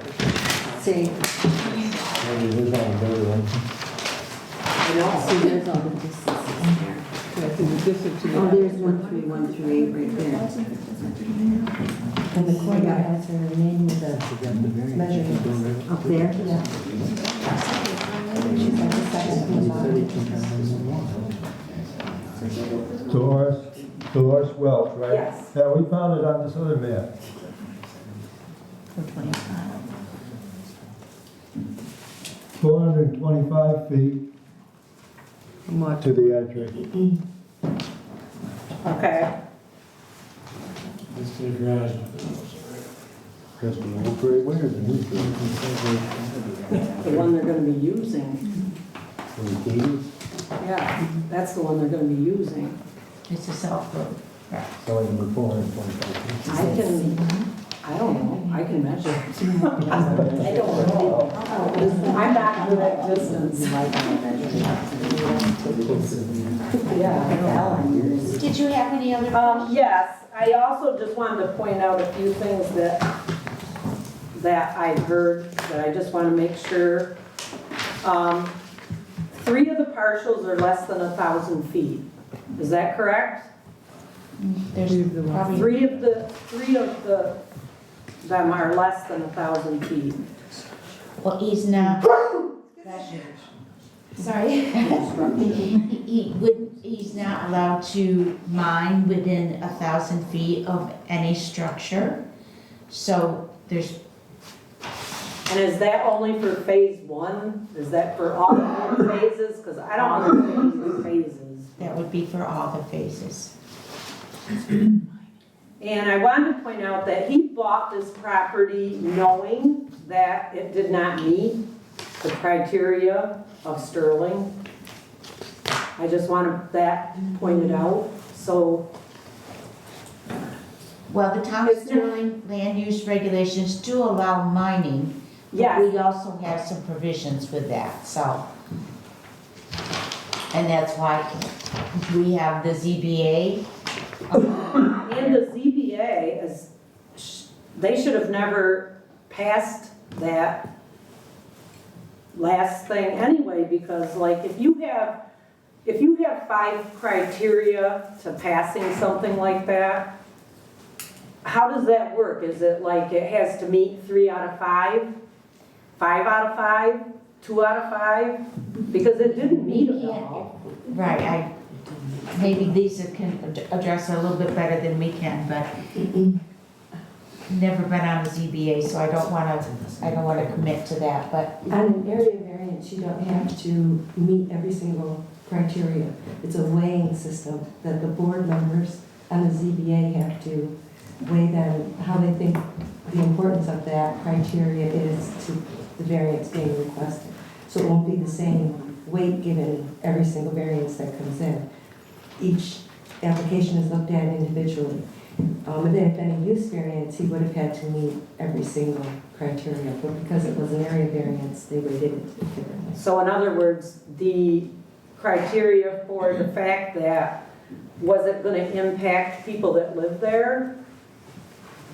see, maybe it is on the bigger one. see, there's all the distances there. Yeah, see the distance to the. Oh, there's 13138 right there. And the corner has her name with the measurement up there. Yeah. Dolores Welch, right? Yes. Yeah, we found it on this other map. For 25. 425 feet From what? to the entry. Okay. That's the garage. That's the old grade, where is it? The one they're gonna be using. Yeah, that's the one they're gonna be using. It's a south road. Right. So number 425 feet. I don't know, I can measure. I don't know. I'm not good at distance. Yeah. Did you have any other questions? Yes, I also just wanted to point out a few things that I heard, that I just want to make sure. 3 of the partials are less than 1,000 feet. Is that correct? There's probably 3 of them are less than 1,000 feet. Well, he's not. Sorry. He's not allowed to mine within 1,000 feet of any structure. So there's, And is that only for phase 1? Is that for all the phases? Because I don't understand the phases. that would be for all the phases. And I wanted to point out that he bought this property knowing that it did not meet the criteria of Sterling. I just wanted that pointed out, so. Well, the town of Sterling land use regulations do allow mining. But Yes. we also have some provisions with that, so. And that's why we have the ZBA. And the ZBA is, they should have never passed that last thing anyway, because like if you have 5 criteria to passing something like that, how does that work? Is it like it has to meet 3 out of 5, 5 out of 5, 2 out of 5? Because it didn't meet it all. Right, maybe Lisa can address it a little bit better than we can, but never been on the ZBA, so I don't wanna commit to that, but. On an area variance, you don't have to meet every single criteria. It's a weighing system that the board members and the ZBA have to weigh them, how they think the importance of that criteria is to the variance being requested. So it won't be the same weight given every single variance that comes in. Each application is looked at individually. And then if any use variance, he would have had to meet every single criteria, but because it was an area variance, they weighted it differently. So in other words, the criteria for the fact that, was it gonna impact people that live there?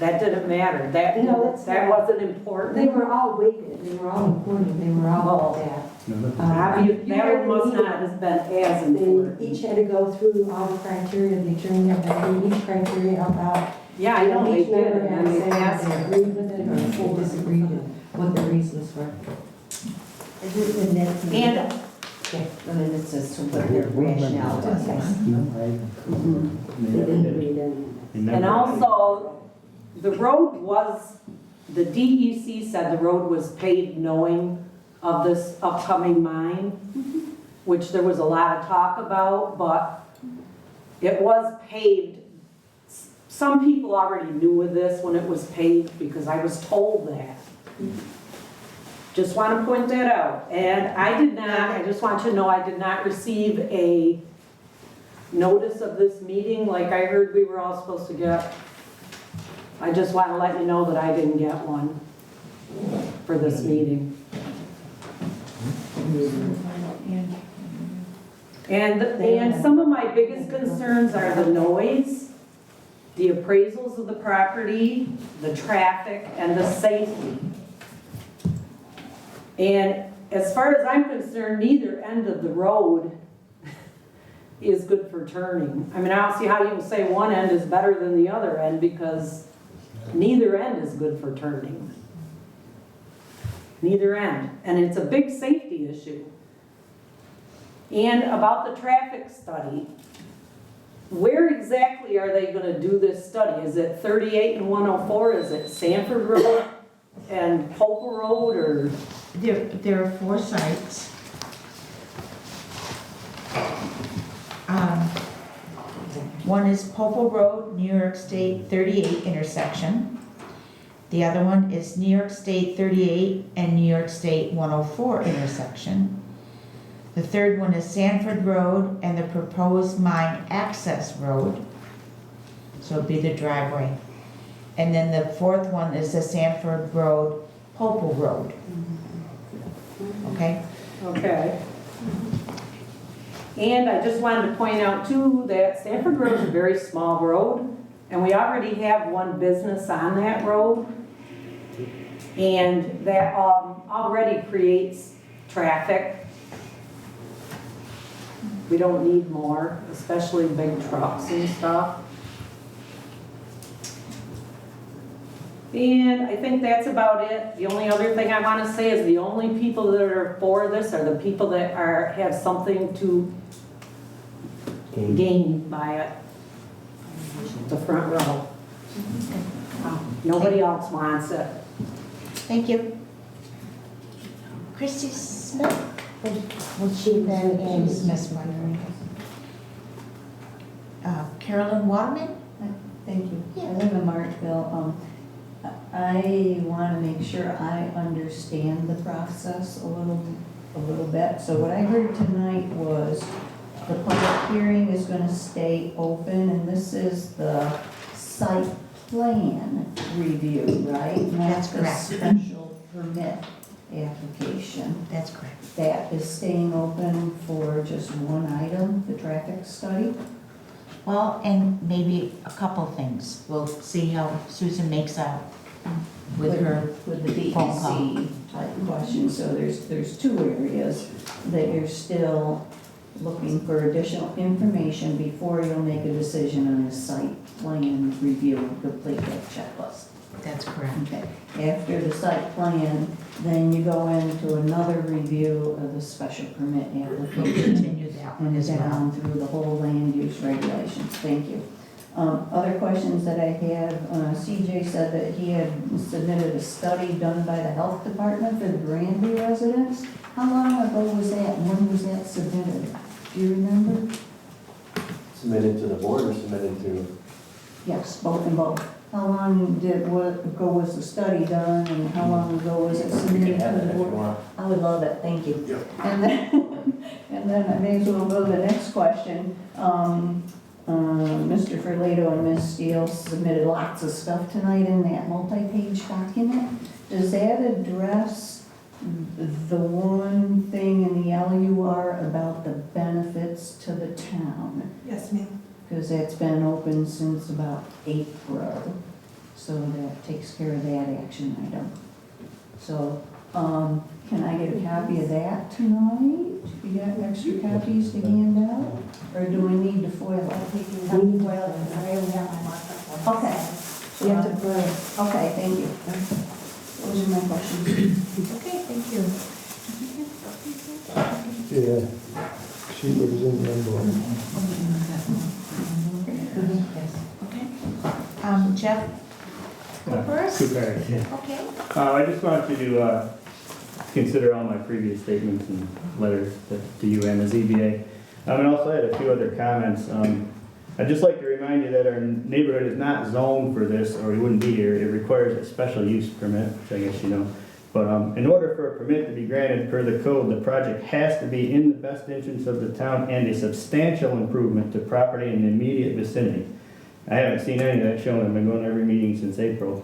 That didn't matter, No, that's that not- wasn't important? They were all weighted, they were all important, they were all looked at. That must not have been as important. They each had to go through all the criteria, the attorney had to read each criteria out loud. Yeah, I know they Each member did, had and to they say passed if they it. agreed with it or if they disagreed and what the reasons were. And, And then it says to what their rationale was. They didn't read any. and also, the road was, the DEC said the road was paved knowing of this upcoming mine, which there was a lot of talk about, but it was paved. Some people already knew of this when it was paved because I was told that. Just want to point that out. And I just want you to know I did not receive a notice of this meeting like I heard we were all supposed to get. I just want to let you know that I didn't get one for this meeting. And some of my biggest concerns are the noise, the appraisals of the property, the traffic, and the safety. And as far as I'm concerned, neither end of the road is good for turning. I mean, I don't see how you can say one end is better than the other end because neither end is good for turning. Neither end. And it's a big safety issue. And about the traffic study, where exactly are they gonna do this study? Is it 38 and 104? Is it Sanford Road and Poplar Road, or? There are 4 sites. One is Popple Road, New York State 38 intersection. The other one is New York State 38 and New York State 104 intersection. The third one is Sanford Road and the proposed mine access road. So it'd be the driveway. And then the fourth one is the Sanford Road, Popple Road. Okay? Okay. And I just wanted to point out too that Sanford Road is a very small road, and we already have one business on that road. And that already creates traffic. We don't need more, especially big trucks and stuff. And I think that's about it. The only other thing I want to say is the only people that are for this are the people that have something to gain by it. The front row. Nobody else wants it. Thank you. Christy Smith? Would she then She Smith's wondering. Carolyn Waterman? Thank you. I live in Martville. I want to make sure I understand the process a little bit. So what I heard tonight was the public hearing is going to stay open, and this is the site plan review, right? That's correct. Not the special permit application. That's correct. That is staying open for just one item, the traffic study? Well, and maybe a couple things. We'll see how Susan makes out with her With the phone call. DEC type question, so there's 2 areas that you're still looking for additional information before you'll make a decision on the site plan review and complete that checklist. That's correct. Okay, after the site plan, then you go into another review of the special permit We'll application. continue that one And as well. down through the whole land use regulations, thank you. Other questions that I have, CJ said that he had submitted a study done by the health department for the Granby residents. How long ago was that, and when was that submitted? Do you remember? Submitted to the board or submitted to? Yes, both and both. How long ago was the study done, and how long ago was it You submitted can have to it the if you board? want. I would love it, thank you. And then I may as well go to the next question. Mr. Ferlato and Ms. Steele submitted lots of stuff tonight in that multi-page document. Does that address the one thing in the LUR about the benefits to the town? Yes, ma'am. Because that's been open since about April, so that takes care of that action item. So, can I get a copy of that tonight? You got extra copies to hand out? Or do we need to foil it? I already have my markup. Okay, so you have to foil. Okay, thank you. Those are my questions. Okay, thank you. Yeah, she lives in the envelope. Okay. Jeff? Go first? Cooper, yeah. Okay. I just wanted you to consider all my previous statements and letters to you and the ZBA. And also had a few other comments. I'd just like to remind you that our neighborhood is not zoned for this, or we wouldn't be here. It requires a special use permit, which I guess you know. But in order for a permit to be granted per the code, the project has to be in the best interest of the town and a substantial improvement to property in the immediate vicinity. I haven't seen any of that shown. I've been going to every meeting since April.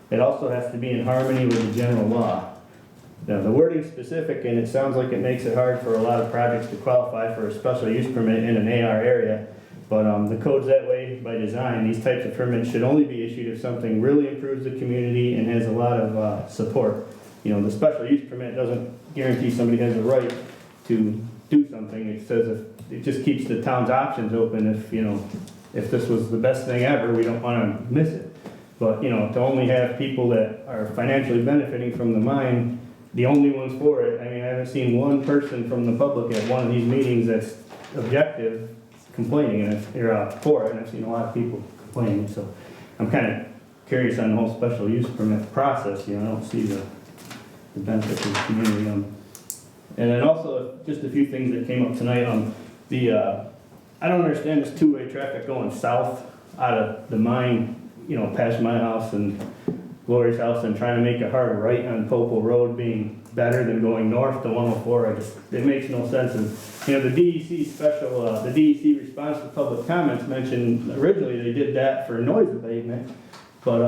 It also has to be in harmony with the general law. Now, the wording's specific, and it sounds like it makes it hard for a lot of projects to qualify for a special use permit in an AR area. But the code's that way by design. These types of permits should only be issued if something really improves the community and has a lot of support. You know, the special use permit doesn't guarantee somebody has a right to do something. It says it just keeps the town's options open. If, you know, if this was the best thing ever, we don't want to miss it. But, you know, to only have people that are financially benefiting from the mine the only ones for it. I mean, I haven't seen one person from the public at one of these meetings that's objective complaining and for it, and I've seen a lot of people complaining, so I'm kind of curious on the whole special use permit process, I don't see the benefit to the community. And then also, just a few things that came up tonight on I don't understand this two-way traffic going south out of the mine, past my house and Glory's house, and trying to make a hard right on Popo Road being better than going north to 104. It makes no sense. And, the DEC response to public comments mentioned originally they did that for noise abatement, but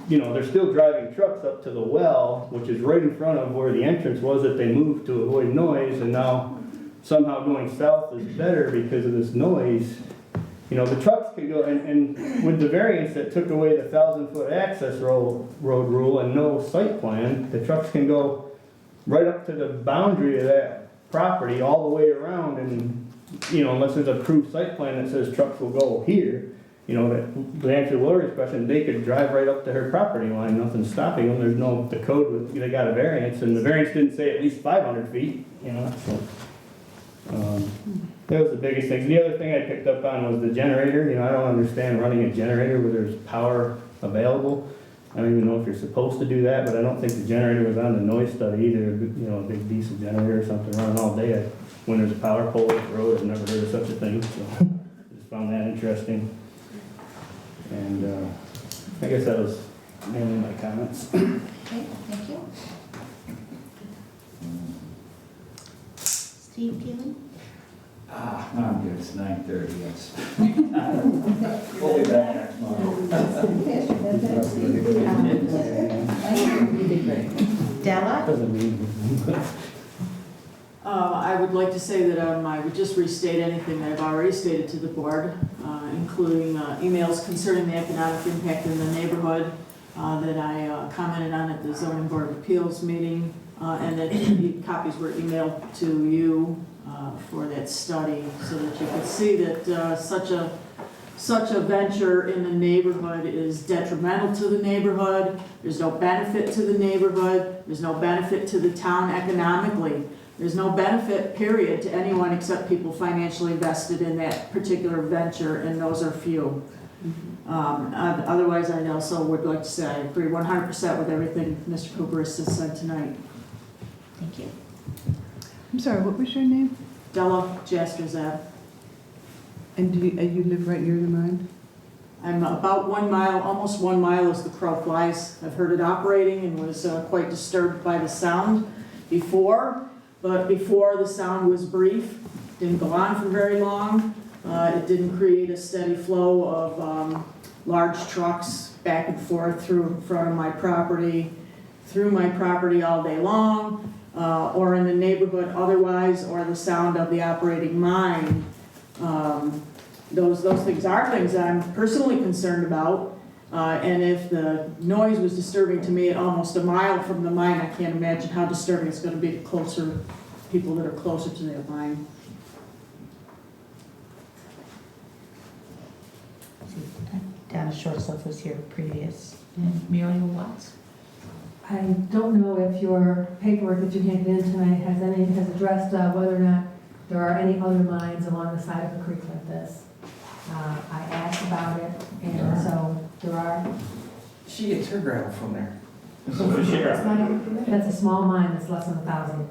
they're still driving trucks up to the well, which is right in front of where the entrance was that they moved to avoid noise, and now somehow going south is better because of this noise. The trucks could go, and with the variance that took away the 1,000-foot access road rule and no site plan, the trucks can go right up to the boundary of that property all the way around, and, unless there's an approved site plan that says trucks will go here, to answer Lori's question, they could drive right up to her property line, nothing's stopping them, the code, they got a variance, and the variance didn't say at least 500 feet, so. That was the biggest thing. The other thing I picked up on was the generator. I don't understand running a generator where there's power available. I don't even know if you're supposed to do that, but I don't think the generator was on the noise study either. A big diesel generator or something running all day when there's a power pole at the road. I've never heard of such a thing, so I just found that interesting. And I guess that was mainly my comments. Okay, thank you. Steve Keelan? No, I'm good, it's 9:30, yes. We'll be back next month. Della? I would like to say that I would just restate anything that I've already stated to the board, including emails concerning the economic impact in the neighborhood that I commented on at the Zoning Board of Appeals meeting, and that copies were emailed to you for that study, so that you could see that such a venture in the neighborhood is detrimental to the neighborhood. There's no benefit to the neighborhood. There's no benefit to the town economically. There's no benefit, period, to anyone except people financially invested in that particular venture, and those are few. Otherwise, I also would like to say I agree 100% with everything Mr. Cooper has just said tonight. Thank you. I'm sorry, what was your name? Della Jastrozad. And you live right near the mine? I'm about 1 mile, almost 1 mile as the crow flies. I've heard it operating and was quite disturbed by the sound before, but before the sound was brief, didn't go on for very long. It didn't create a steady flow of large trucks back and forth through in front of my property, through my property all day long, or in the neighborhood otherwise, or the sound of the operating mine. Those things are things that I'm personally concerned about. And if the noise was disturbing to me at almost 1 mile from the mine, I can't imagine how disturbing it's going to be to people that are closer to that mine. Donna Shortstuff was here previous. And Muriel Watts? I don't know if your paperwork that you handed in tonight has addressed whether or not there are any other mines along the side of a creek like this. I asked about it, and so there are. She gets her gravel from there. That's a small mine that's less than 1,000.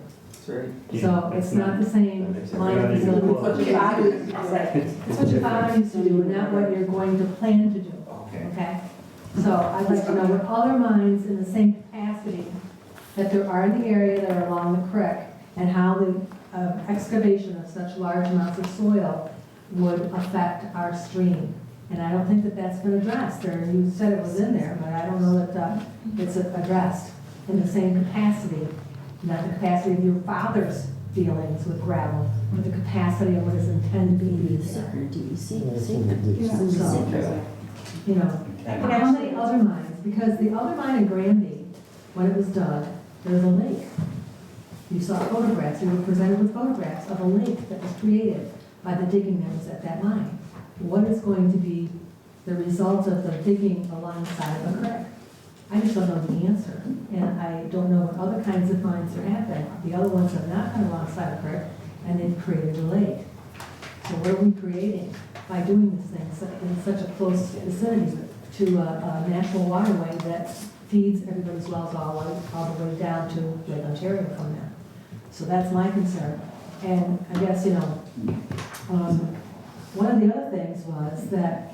So it's not the same mine facility. It's what your father used to do. It's what your father used to do, and not what you're going to plan to do. Okay? So I'd like to know what other mines in the same capacity that there are in the area that are along the creek, and how the excavation of such large amounts of soil would affect our stream. And I don't think that that's been addressed, or you said it was in there, but I don't know that it's addressed in the same capacity, not the capacity of your father's dealings with gravel, but the capacity of what is intended to be used there. You know, and how many other mines? Because the other mine in Granby, when it was dug, there was a lake. You saw photographs, you were presented with photographs of a lake that was created by the digging that was at that mine. What is going to be the result of the digging alongside of a creek? I just don't know the answer. And I don't know what other kinds of mines are happening. The other ones have not come alongside a creek, and they've created a lake. So what are we creating by doing this thing in such a close vicinity to a natural waterway that feeds everybody's wells all the way down to Lake Ontario from there? So that's my concern. And I guess, one of the other things was that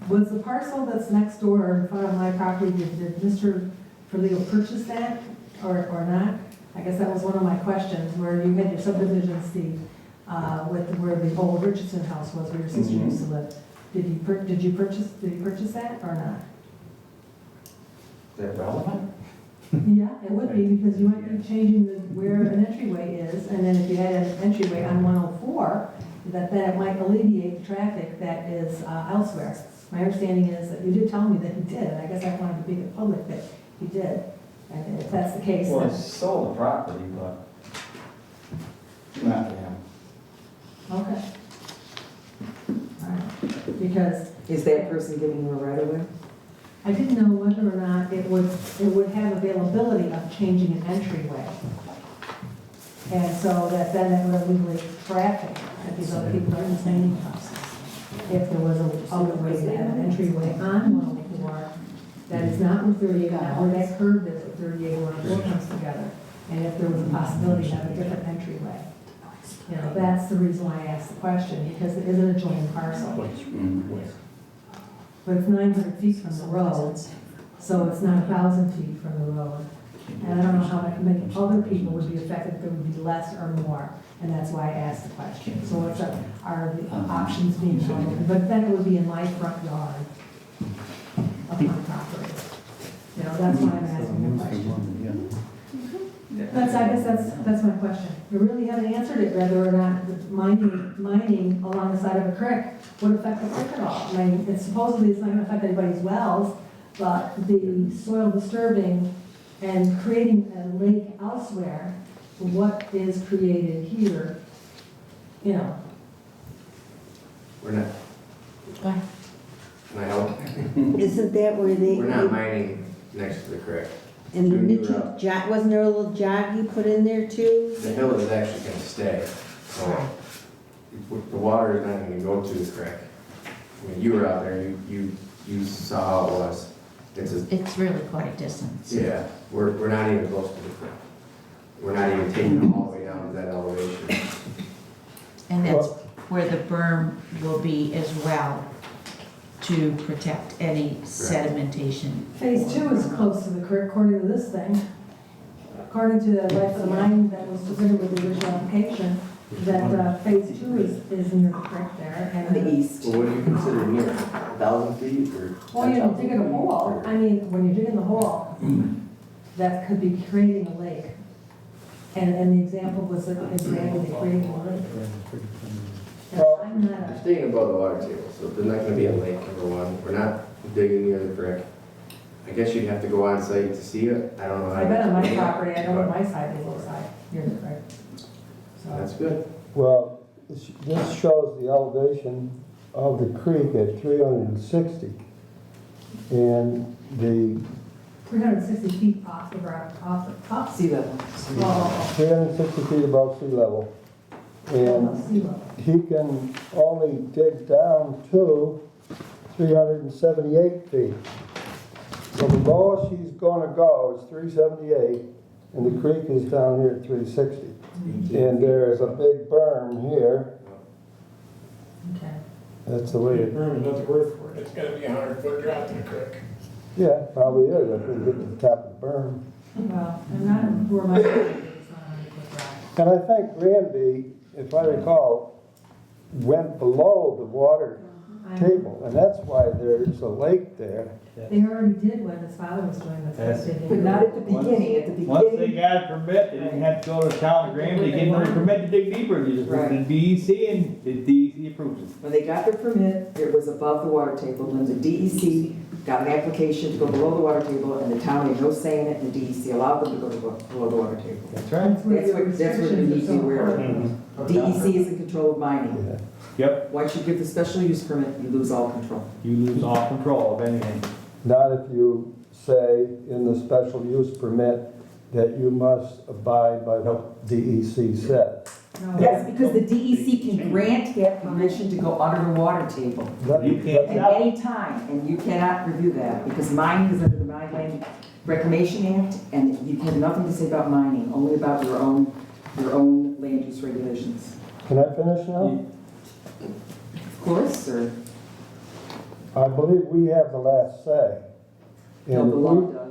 was the parcel that's next door or in front of my property, did Mr. Ferlito purchase that or not? I guess that was one of my questions, where you had your subdivision, Steve, with where the old Richardson house was, where your sister used to live. Did he purchase that or not? Is that relevant? Yeah, it would be, because you might be changing where an entryway is, and then if you had an entryway on 104, then it might alleviate the traffic that is elsewhere. My understanding is that you did tell me that he did, and I guess I wanted to make it public that he did. And if that's the case, Well, then, he sold the property, but not to him. okay. All right. Because Is that person giving you a right of way? I didn't know whether or not it would have availability of changing an entryway. And so that then it would alleviate traffic at these other people that are in the same house. If there was a other way to have an entryway on 104 that is not where 38, not where that curve is, where 38 and 104 comes together. And if there was a possibility to have a different entryway. That's the reason why I asked the question, because it is an adjoining parcel. But it's 900 feet from the road, so it's not 1,000 feet from the road. And I don't know how many other people would be affected, if it would be less or more, and that's why I asked the question. So are the options being open? But then it would be in my front yard of my property. That's why I'm asking the question. I guess that's my question. You really haven't answered it, whether or not the mining along the side of a creek would affect the creek at all. I mean, it's supposedly not going to affect anybody's wells, but the soil disturbing and creating a lake elsewhere, what is created here, We're not. Go ahead. Can I help? Isn't that where they? We're not mining next to the creek. And the Doing new your route. jog, wasn't there a little jog you put in there too? The hill is actually gonna stay, so the water is not gonna go to the creek. When you were out there, you saw how it was. It's really quite a distance. Yeah, we're not even close to the creek. We're not even taking it all the way down to that elevation. And that's where the berm will be as well, to protect any sedimentation. Phase 2 is close to the creek, according to this thing. According to the life of the mine that was presented with the original application, that phase 2 is near the creek there. And The east. Well, what do you consider near? 1,000 feet or? Well, you're 10,000? digging a hole. I mean, when you're digging the hole, that could be creating a lake. And the example was that exactly creating a lake. And I'm not We're staying above the water table, so there's not gonna be a lake, number one. We're not digging near the creek. I guess you'd have to go on site to see it. I don't know how. I've been on my to do it, property, I know what but my side is inside, near the creek. So, That's good. Well, this shows the elevation of the creek at 360. And the 360 feet off the ground, off Sea level. Oh, 360 feet above sea level. And sea level. he can only dig down to 378 feet. So the lowest he's gonna go is 378, and the creek is down here at 360. And there's a big berm here. Okay. That's the way it, Berm is not the word for it, it's gotta be a 100-foot drop to the creek. yeah, probably is, if we get to the top of the berm. Well, I'm not where my property is, it's not on the cliff And I think Granby, if I recall, went below the water table, and that's why there's a lake there. They already did when his father was doing this. Yes. They did. But not at the beginning, at the beginning. Once they got a permit, they didn't have to go to the town of Granby, they gave them a permit to dig deeper, you just went to the DEC and the DEC approved it. When they got their permit, it was above the water table, and the DEC got an application to go below the water table, and the town had no say in it, and the DEC allowed them to go below the water table. That's right. That's what you need to be aware of. DEC is in control of mining. Yep, Once you give the special use permit, you lose all control. you lose all control of anything. Not if you say in the special use permit that you must abide by what DEC said. Yes, because the DEC can grant that permission to go under the water table You can't. at any time, and you cannot review that, because mining is under the Mine Land Reclamation Act, and you have nothing to say about mining, only about your own land use regulations. Can I finish now? Of course, sir. I believe we have the last say. No, And the law we- does.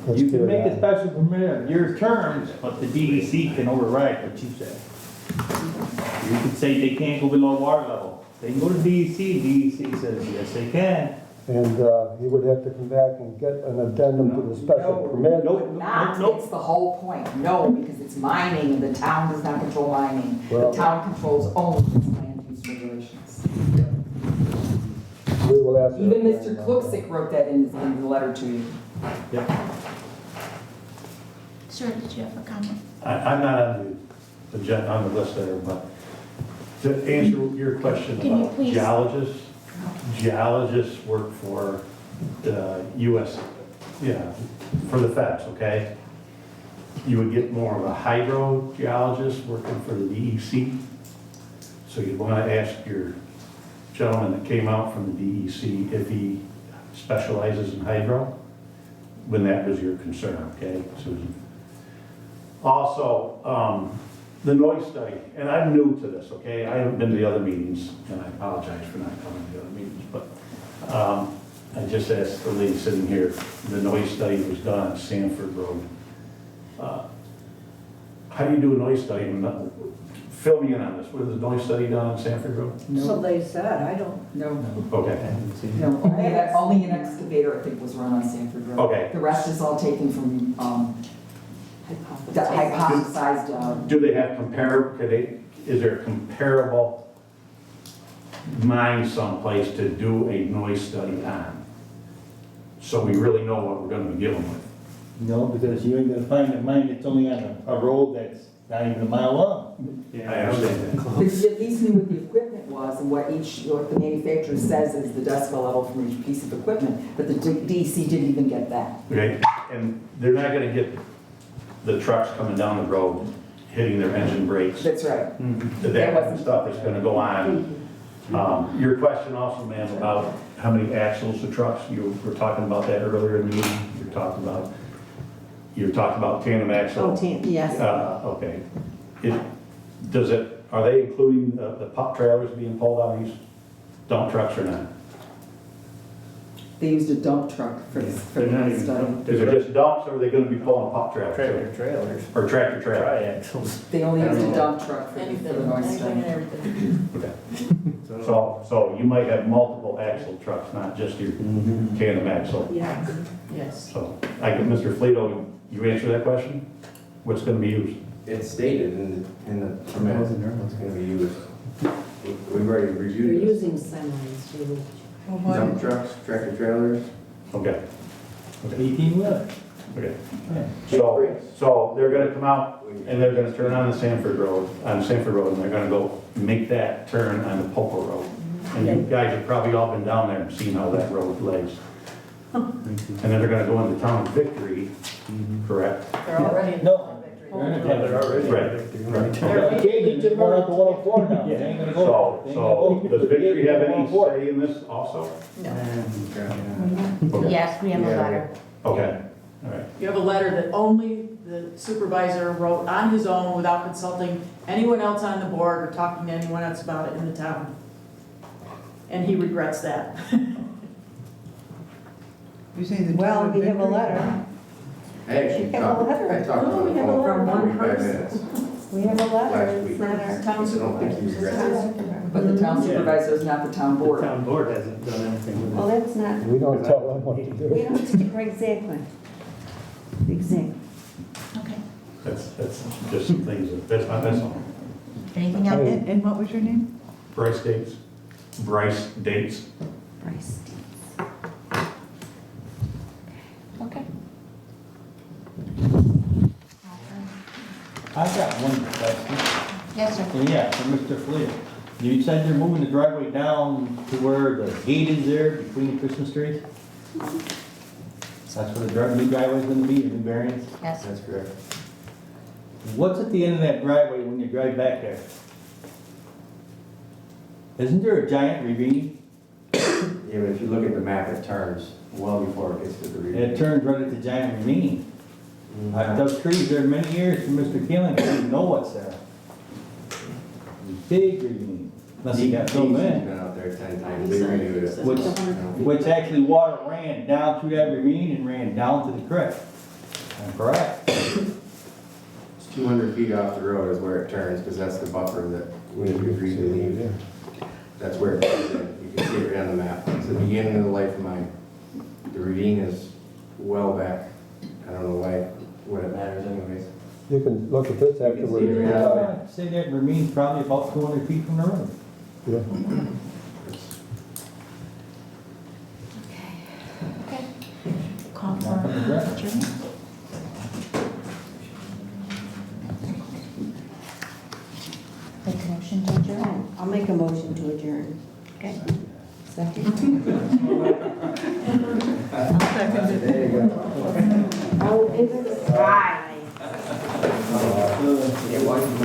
Let's You can carry make a on. special permit on your terms, but the DEC can override what you say. You can say they can't go below water level. They can go to DEC, DEC says, yes, they can. And he would have to come back and get an addendum to the special permit. Not, that's the whole point. No, because it's mining, and the town does not control mining. The Well- town controls only its land use regulations. We will ask. Even Mr. Kluksik wrote that in the letter to you. Sir, did you have a comment? I'm not on the list there, but to answer your question Can you about please- geologists, geologists work for the US, for the feds, okay? You would get more of a hydrogeologist working for the DEC. So you'd want to ask your gentleman that came out from the DEC if he specializes in hydro, when that was your concern, okay, Susan? Also, the noise study, and I'm new to this, okay? I haven't been to the other meetings, and I apologize for not coming to the other meetings, but I just asked the lady sitting here, the noise study was done on Sanford Road. How do you do a noise study? Fill me in on this. Was the noise study done on Sanford Road? So they said, I don't. No. Okay. No, only an excavator, I think, was run on Sanford Road. Okay. The rest is all taken from, the hypothesized, Do they have is there a comparable mine someplace to do a noise study on? So we really know what we're gonna be dealing with. No, because you ain't gonna find a mine that's only on a road that's not even a mile long. I understand that. but you at least knew what the equipment was and what the manufacturer says is the decibel level from each piece of equipment, but the DEC didn't even get that. Okay, and they're not gonna get the trucks coming down the road, hitting their engine brakes. That's right. That kind of stuff is gonna go on. Your question also, ma'am, about how many axles the trucks, you were talking about that earlier in the meeting. You're talking about tandem axle. Oh, tandem. Yes. Okay. Are they including the pup trailers being pulled on these dump trucks or not? They used a dump truck for the study. Is it just dumps, or are they gonna be pulling pup trailers? Tractor trailers. Or tractor trailers? Triaxles. They only used a dump truck for the noise study. Okay. So you might have multiple axle trucks, not just your tandem axle. Yeah, yes. So, Mr. Fleeto, you answer that question? What's gonna be used? It's stated in the permit, it's gonna be used. We've already You're reviewed this. using semis, too. Dump trucks, tractor trailers. Okay. 18-wheeler. Okay. So they're gonna come out and they're gonna turn on Sanford Road, and they're gonna go make that turn on the Poco Road. And you guys have probably all been down there and seen how that road lays. And then they're gonna go into town of Victory, correct? They're already in No. They're already. Right. You can't get your motor to 104 now. They ain't gonna go. So does Victory have any say in this also? Okay. Yes, we have a letter. Okay, all right. You have a letter that only the supervisor wrote on his own without consulting anyone else on the board or talking to anyone else about it in the town. And he regrets that. You say the. Well, we have a letter. I actually We have a talked, letter. I talked No, on we the have a phone letter for from one 45 person. minutes We have a letter, last it's week. not our town I don't think he regrets it. But the town supervisor is not the town The board. town board hasn't done anything with it. Well, that's not, We don't tell them what to we do. don't, exactly. Exactly. Okay. That's just some things, that's all. Anything else? And what was your name? Bryce Dates. Bryce Dates. Bryce. Okay. I got one question. Yes, sir. Yeah, for Mr. Flea. You said they're moving the driveway down to where the gate is there between the Christmas trees? That's where the new driveway's gonna be, the new variance? Yes. That's correct. What's at the end of that driveway when you drive back there? Isn't there a giant ravine? Yeah, but if you look at the map, it turns well before it gets to the ravine. It turns right at the giant ravine. I've dug trees there many years for Mr. Keeling, I didn't know what's there. Big ravine, unless he got filled DEC's in. been out there 10 times, they renewed it. Which actually water ran down through that ravine and ran down to the creek. I'm correct. It's 200 feet off the road is where it turns, because that's the buffer that we agreed to leave. That's where it comes in. You can see it right on the map. It's the beginning of the life of mine. The ravine is well back. I don't know why, what it matters anyways. You can look at this afterwards. it right out. Say that ravine's probably about 200 feet from the road. Yeah. Okay. Call for Not from the ground. adjournment. Make a motion to adjourn. I'll make a motion to adjourn. Okay. Second. There you go. Oh, is it? Aye. Yeah, why-